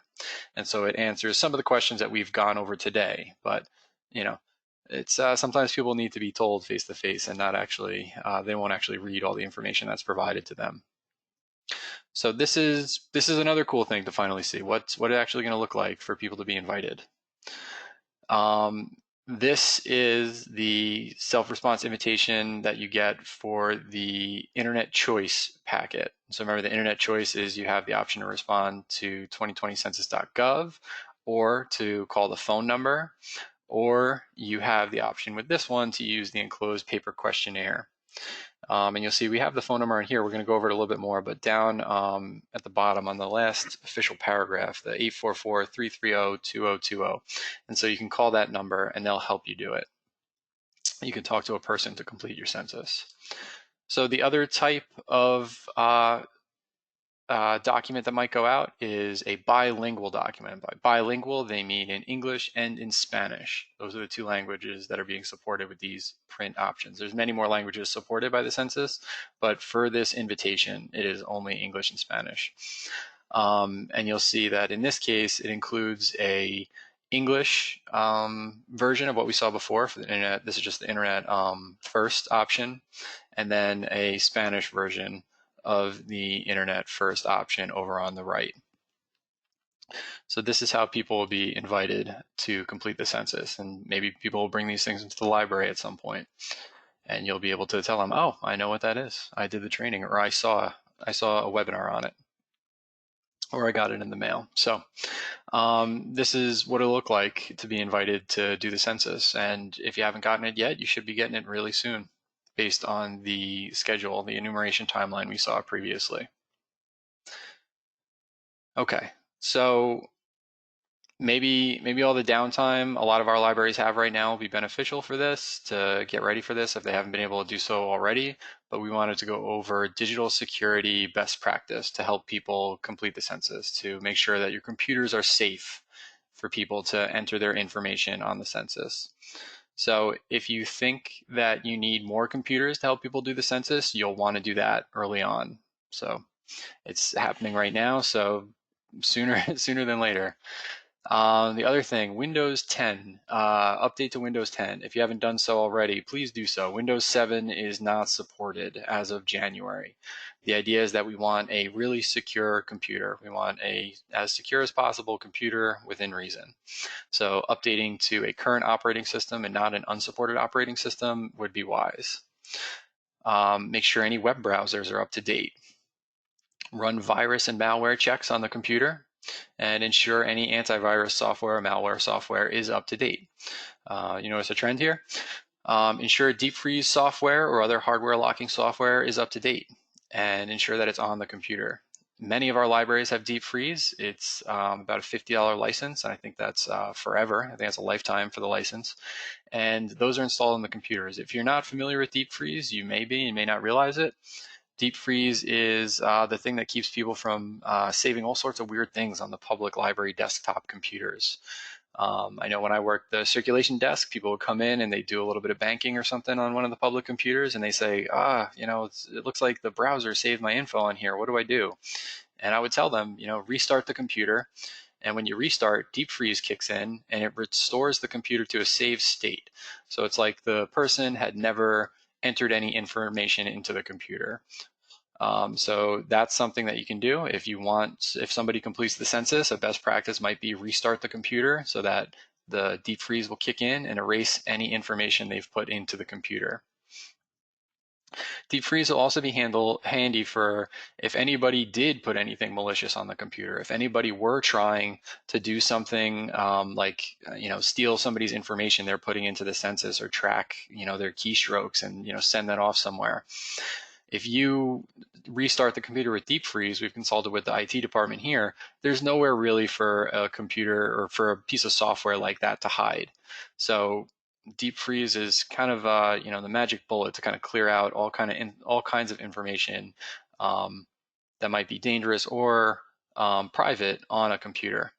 And so it answers some of the questions that we've gone over today, but it's sometimes people need to be told face to face, and not actually, they won't actually read all the information that's provided to them. So this is another cool thing to finally see. What's it actually going to look like for people to be invited? This is the self-response invitation that you get for the Internet Choice packet. So remember, the Internet Choice is you have the option to respond to 2020census.gov, or to call the phone number, or you have the option with this one to use the enclosed paper questionnaire. And you'll see we have the phone number in here. We're going to go over it a little bit more, but down at the bottom on the last official paragraph, the 844-330-2020. And so you can call that number and they'll help you do it. You can talk to a person to complete your census. So the other type of document that might go out is a bilingual document. By bilingual, they mean in English and in Spanish. Those are the two languages that are being supported with these print options. There's many more languages supported by the census, but for this invitation, it is only English and Spanish. And you'll see that in this case, it includes a English version of what we saw before for the internet. This is just the internet first option, and then a Spanish version of the internet first option over on the right. So this is how people will be invited to complete the census, and maybe people will bring these things into the library at some point, and you'll be able to tell them, oh, I know what that is. I did the training, or I saw a webinar on it, or I got it in the mail. So this is what it'll look like to be invited to do the census. And if you haven't gotten it yet, you should be getting it really soon based on the schedule, the enumeration timeline we saw previously. Okay, so maybe all the downtime a lot of our libraries have right now will be beneficial for this, to get ready for this if they haven't been able to do so already. But we wanted to go over digital security best practice to help people complete the census, to make sure that your computers are safe for people to enter their information on the census. So if you think that you need more computers to help people do the census, you'll want to do that early on. So it's happening right now, so sooner than later. The other thing, Windows 10, update to Windows 10. If you haven't done so already, please do so. Windows 7 is not supported as of January. The idea is that we want a really secure computer. We want a as secure as possible computer within reason. So updating to a current operating system and not an unsupported operating system would be wise. Make sure any web browsers are up to date. Run virus and malware checks on the computer, and ensure any antivirus software or malware software is up to date. You notice a trend here? Ensure deep freeze software or other hardware locking software is up to date, and ensure that it's on the computer. Many of our libraries have deep freeze. It's about a $50 license, and I think that's forever. I think that's a lifetime for the license. And those are installed on the computers. If you're not familiar with deep freeze, you may not realize it. Deep freeze is the thing that keeps people from saving all sorts of weird things on the public library desktop computers. I know when I worked the circulation desk, people would come in and they do a little bit of banking or something on one of the public computers, and they say, it looks like the browser saved my info on here. What do I do? And I would tell them, restart the computer. And when you restart, deep freeze kicks in and it restores the computer to a saved state. So it's like the person had never entered any information into the computer. So that's something that you can do if somebody completes the census. A best practice might be restart the computer so that the deep freeze will kick in and erase any information they've put into the computer. Deep freeze will also be handy for if anybody did put anything malicious on the computer. If anybody were trying to do something steal somebody's information they're putting into the census, or track their keystrokes and send that off somewhere. If you restart the computer with deep freeze, we've consulted with the IT department here, there's nowhere really for a computer or for a piece of software like that to hide. So deep freeze is kind of the magic bullet to kind of clear out all kinds of information that might be dangerous or private on a computer.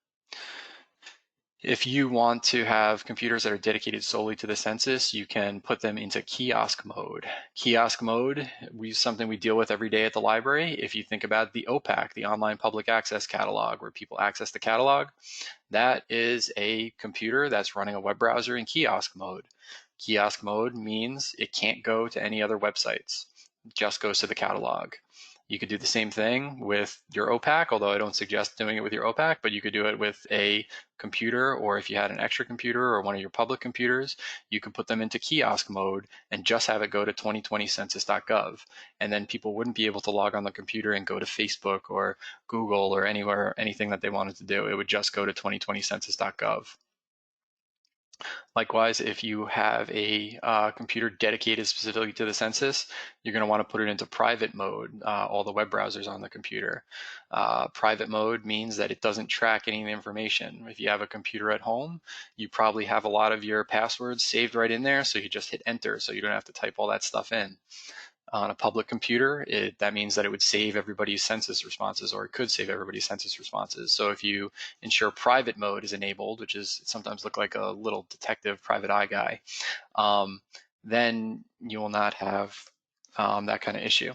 If you want to have computers that are dedicated solely to the census, you can put them into kiosk mode. Kiosk mode is something we deal with every day at the library. If you think about the OPAC, the Online Public Access Catalog, where people access the catalog, that is a computer that's running a web browser in kiosk mode. Kiosk mode means it can't go to any other websites. It just goes to the catalog. You could do the same thing with your OPAC, although I don't suggest doing it with your OPAC, but you could do it with a computer, or if you had an extra computer or one of your public computers, you could put them into kiosk mode and just have it go to 2020census.gov. And then people wouldn't be able to log on the computer and go to Facebook or Google or anything that they wanted to do. It would just go to 2020census.gov. Likewise, if you have a computer dedicated specifically to the census, you're going to want to put it into private mode, all the web browsers on the computer. Private mode means that it doesn't track any of the information. If you have a computer at home, you probably have a lot of your passwords saved right in there, so you just hit enter so you don't have to type all that stuff in. On a public computer, that means that it would save everybody's census responses, or it could save everybody's census responses. So if you ensure private mode is enabled, which is sometimes look like a little detective private eye guy, then you will not have that kind of issue.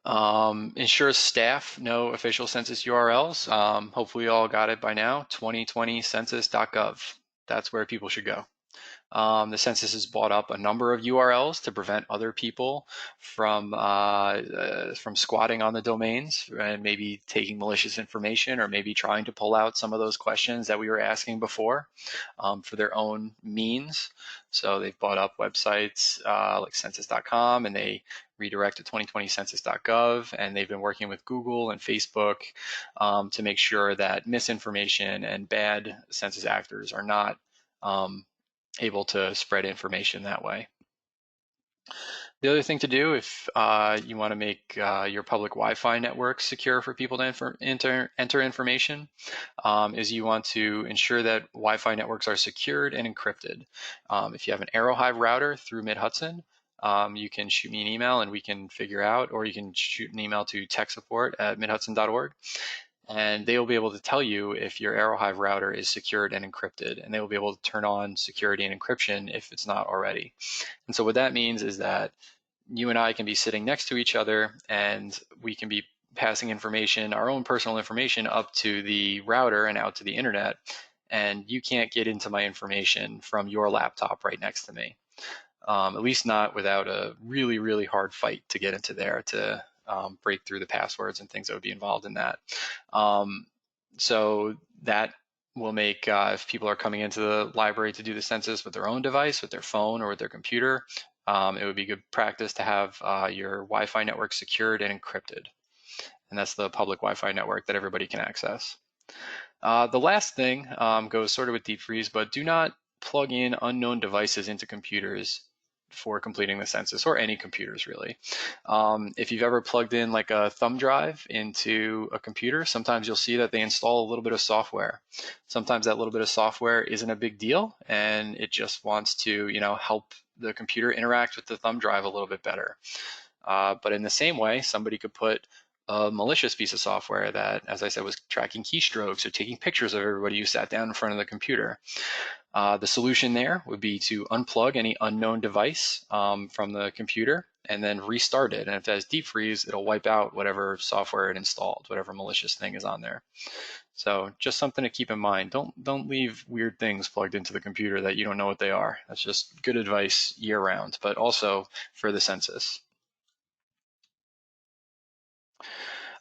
Ensure staff know official census URLs. Hopefully you all got it by now, 2020census.gov. That's where people should go. The census has bought up a number of URLs to prevent other people from squatting on the domains and maybe taking malicious information or maybe trying to pull out some of those questions that we were asking before for their own means. So they've bought up websites like census.com, and they redirect to 2020census.gov, and they've been working with Google and Facebook to make sure that misinformation and bad census actors are not able to spread information that way. The other thing to do if you want to make your public Wi-Fi network secure for people to enter information is you want to ensure that Wi-Fi networks are secured and encrypted. If you have an Arrowhive router through Mid-Hudson, you can shoot me an email and we can figure out, or you can shoot an email to techsupport@midhudson.org. And they will be able to tell you if your Arrowhive router is secured and encrypted, and they will be able to turn on security and encryption if it's not already. And so what that means is that you and I can be sitting next to each other, and we can be passing information, our own personal information, up to the router and out to the internet, and you can't get into my information from your laptop right next to me. At least not without a really, really hard fight to get into there to break through the passwords and things that would be involved in that. So that will make, if people are coming into the library to do the census with their own device, with their phone or with their computer, it would be good practice to have your Wi-Fi network secured and encrypted. And that's the public Wi-Fi network that everybody can access. The last thing goes sort of with deep freeze, but do not plug in unknown devices into computers for completing the census, or any computers really. If you've ever plugged in like a thumb drive into a computer, sometimes you'll see that they install a little bit of software. Sometimes that little bit of software isn't a big deal, and it just wants to, help the computer interact with the thumb drive a little bit better. But in the same way, somebody could put a malicious piece of software that, as I said, was tracking keystrokes or taking pictures of everybody who sat down in front of the computer. The solution there would be to unplug any unknown device from the computer and then restart it. And if it has deep freeze, it'll wipe out whatever software it installed, whatever malicious thing is on there. So just something to keep in mind. Don't leave weird things plugged into the computer that you don't know what they are. That's just good advice year round, but also for the census.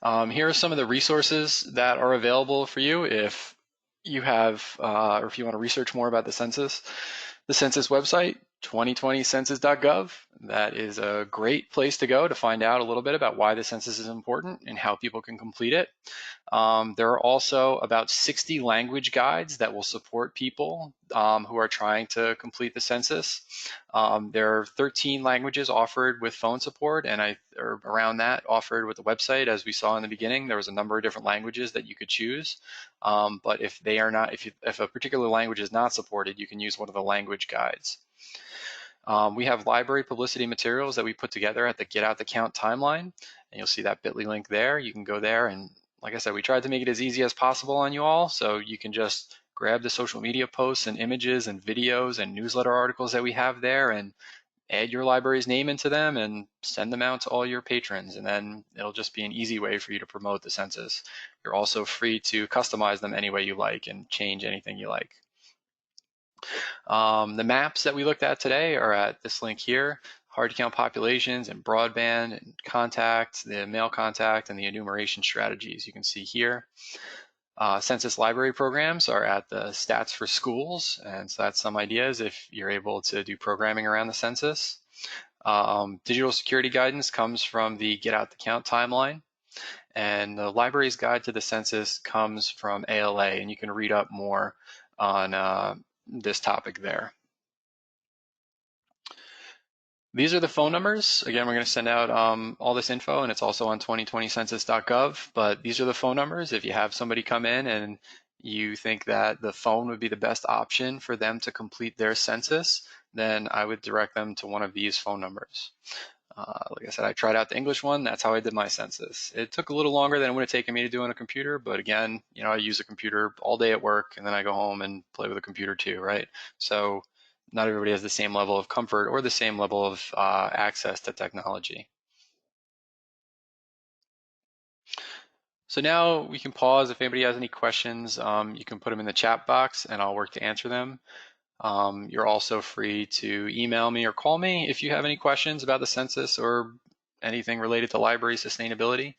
Here are some of the resources that are available for you if you have, or if you want to research more about the census. The census website, 2020census.gov. That is a great place to go to find out a little bit about why the census is important and how people can complete it. There are also about 60 language guides that will support people who are trying to complete the census. There are 13 languages offered with phone support, and or around that offered with the website. As we saw in the beginning, there was a number of different languages that you could choose. But if they are not, if a particular language is not supported, you can use one of the language guides. We have library publicity materials that we put together at the Get Out the Count timeline, and you'll see that bit.ly link there. You can go there, and like I said, we tried to make it as easy as possible on you all, so you can just grab the social media posts and images and videos and newsletter articles that we have there and add your library's name into them and send them out to all your patrons, and then it'll just be an easy way for you to promote the census. You're also free to customize them any way you like and change anything you like. The maps that we looked at today are at this link here: hard to count populations and broadband and contact, the mail contact, and the enumeration strategies you can see here. Census library programs are at the stats for schools, and so that's some ideas if you're able to do programming around the census. Digital security guidance comes from the Get Out the Count timeline, and the library's guide to the census comes from ALA, and you can read up more on this topic there. These are the phone numbers. Again, we're going to send out all this info, and it's also on 2020census.gov, but these are the phone numbers. If you have somebody come in and you think that the phone would be the best option for them to complete their census, then I would direct them to one of these phone numbers. Like I said, I tried out the English one. That's how I did my census. It took a little longer than it would have taken me to do on a computer, but again, I use a computer all day at work, and then I go home and play with a computer too, right? So not everybody has the same level of comfort or the same level of access to technology. So now we can pause. If anybody has any questions, you can put them in the chat box and I'll work to answer them. You're also free to email me or call me if you have any questions about the census or anything related to library sustainability.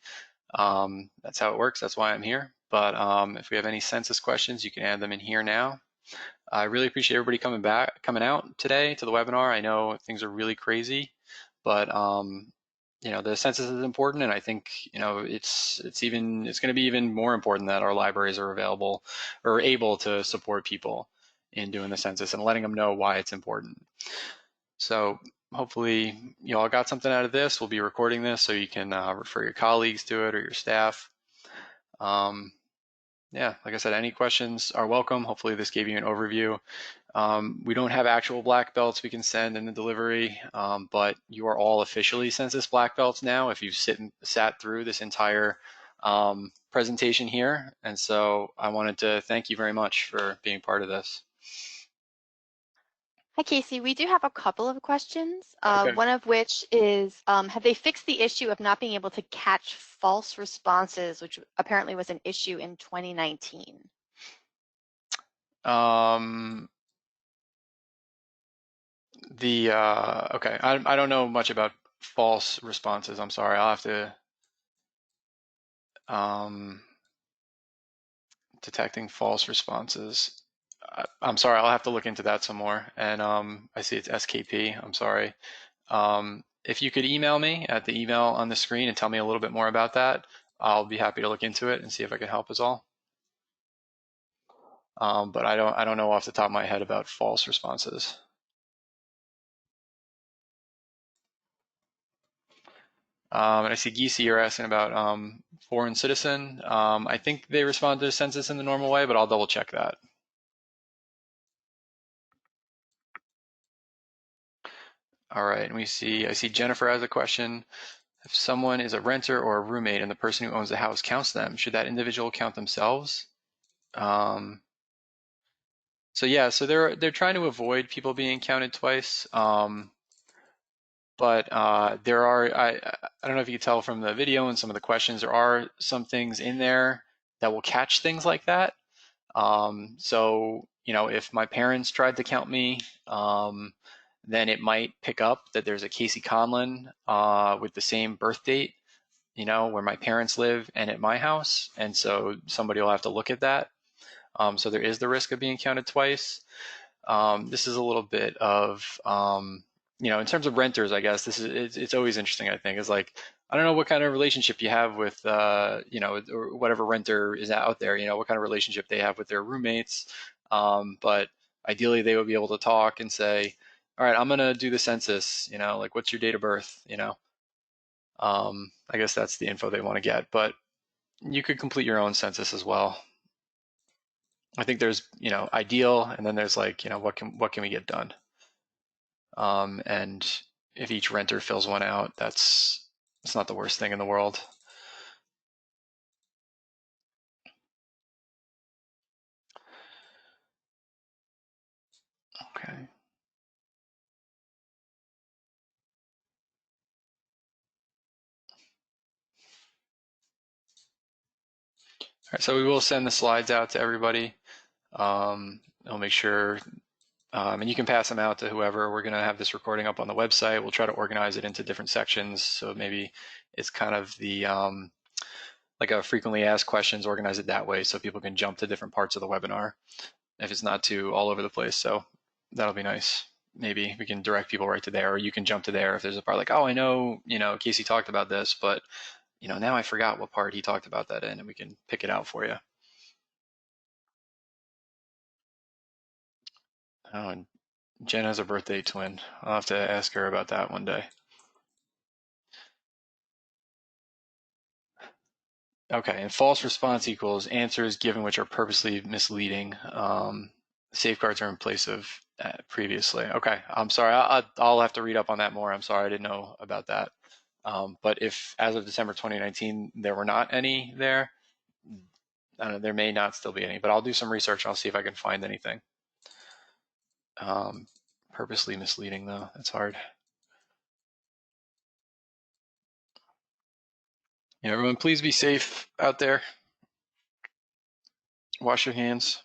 That's how it works. That's why I'm here. But if we have any census questions, you can add them in here now. I really appreciate everybody coming out today to the webinar. I know things are really crazy, but the census is important, and I think it's going to be even more important that our libraries are available or able to support people in doing the census and letting them know why it's important. So hopefully you all got something out of this. We'll be recording this so you can refer your colleagues to it or your staff. Yeah, like I said, any questions are welcome. Hopefully this gave you an overview. We don't have actual black belts we can send in the delivery, but you are all officially Census black belts now if you've sat through this entire presentation here. And so I wanted to thank you very much for being part of this. Hi, Casey. We do have a couple of questions, Okay. one of which is, have they fixed the issue of not being able to catch false responses, which apparently was an issue in 2019? Okay, I don't know much about false responses. I'm sorry. I'll have to detecting false responses. I'm sorry. I'll have to look into that some more. And I see it's SKP. I'm sorry. If you could email me at the email on the screen and tell me a little bit more about that, I'll be happy to look into it and see if I can help us all. But I don't know off the top of my head about false responses. And I see Geesey, you're asking about foreign citizen. I think they respond to the census in the normal way, but I'll double check that. All right, and I see Jennifer has a question. If someone is a renter or a roommate and the person who owns the house counts them, should that individual count themselves? So yeah, so they're trying to avoid people being counted twice. But there are, I don't know if you can tell from the video and some of the questions, there are some things in there that will catch things like that. So, if my parents tried to count me, then it might pick up that there's a Casey Conlon with the same birth date, where my parents live and at my house. And so somebody will have to look at that. So there is the risk of being counted twice. This is a little bit of, in terms of renters, I guess it's always interesting. I think is like I don't know what kind of relationship you have with, or whatever renter is out there. What kind of relationship they have with their roommates. But ideally, they would be able to talk and say, "All right, I'm gonna do the census. Like what's your date of birth? I guess that's the info they want to get. But you could complete your own census as well. I think there's, ideal, and then there's like, what can we get done? And if each renter fills one out, it's not the worst thing in the world. Okay. All right, so we will send the slides out to everybody. I'll make sure, and you can pass them out to whoever. We're going to have this recording up on the website. We'll try to organize it into different sections. So maybe it's kind of the, like a frequently asked questions, organize it that way so people can jump to different parts of the webinar if it's not too all over the place. So that'll be nice. Maybe we can direct people right to there, or you can jump to there if there's a part like, oh, I know, Casey talked about this, but now I forgot what part he talked about that in, and we can pick it out for you. Oh, and Jen has a birthday twin. I'll have to ask her about that one day. Okay, and false response equals answers given which are purposely misleading. Safeguards are in place of previously. Okay, I'm sorry. I'll have to read up on that more. I'm sorry, I didn't know about that. But if as of December 2019 there were not any there, I don't know, there may not still be any. But I'll do some research and I'll see if I can find anything. Purposely misleading though, that's hard. Everyone, please be safe out there. Wash your hands.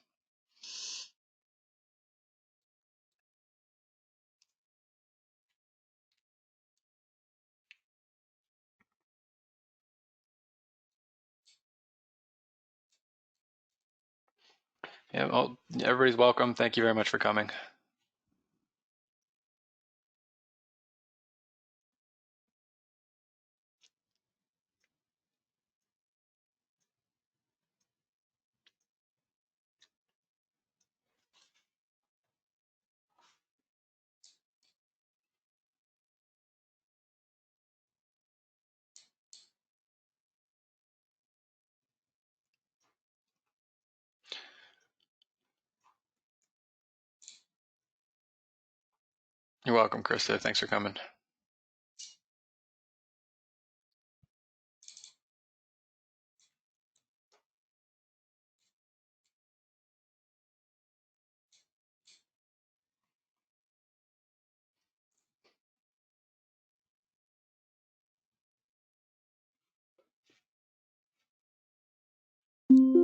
Yeah, well, everybody's welcome. Thank you very much for coming. You're welcome, Krista. Thanks for coming.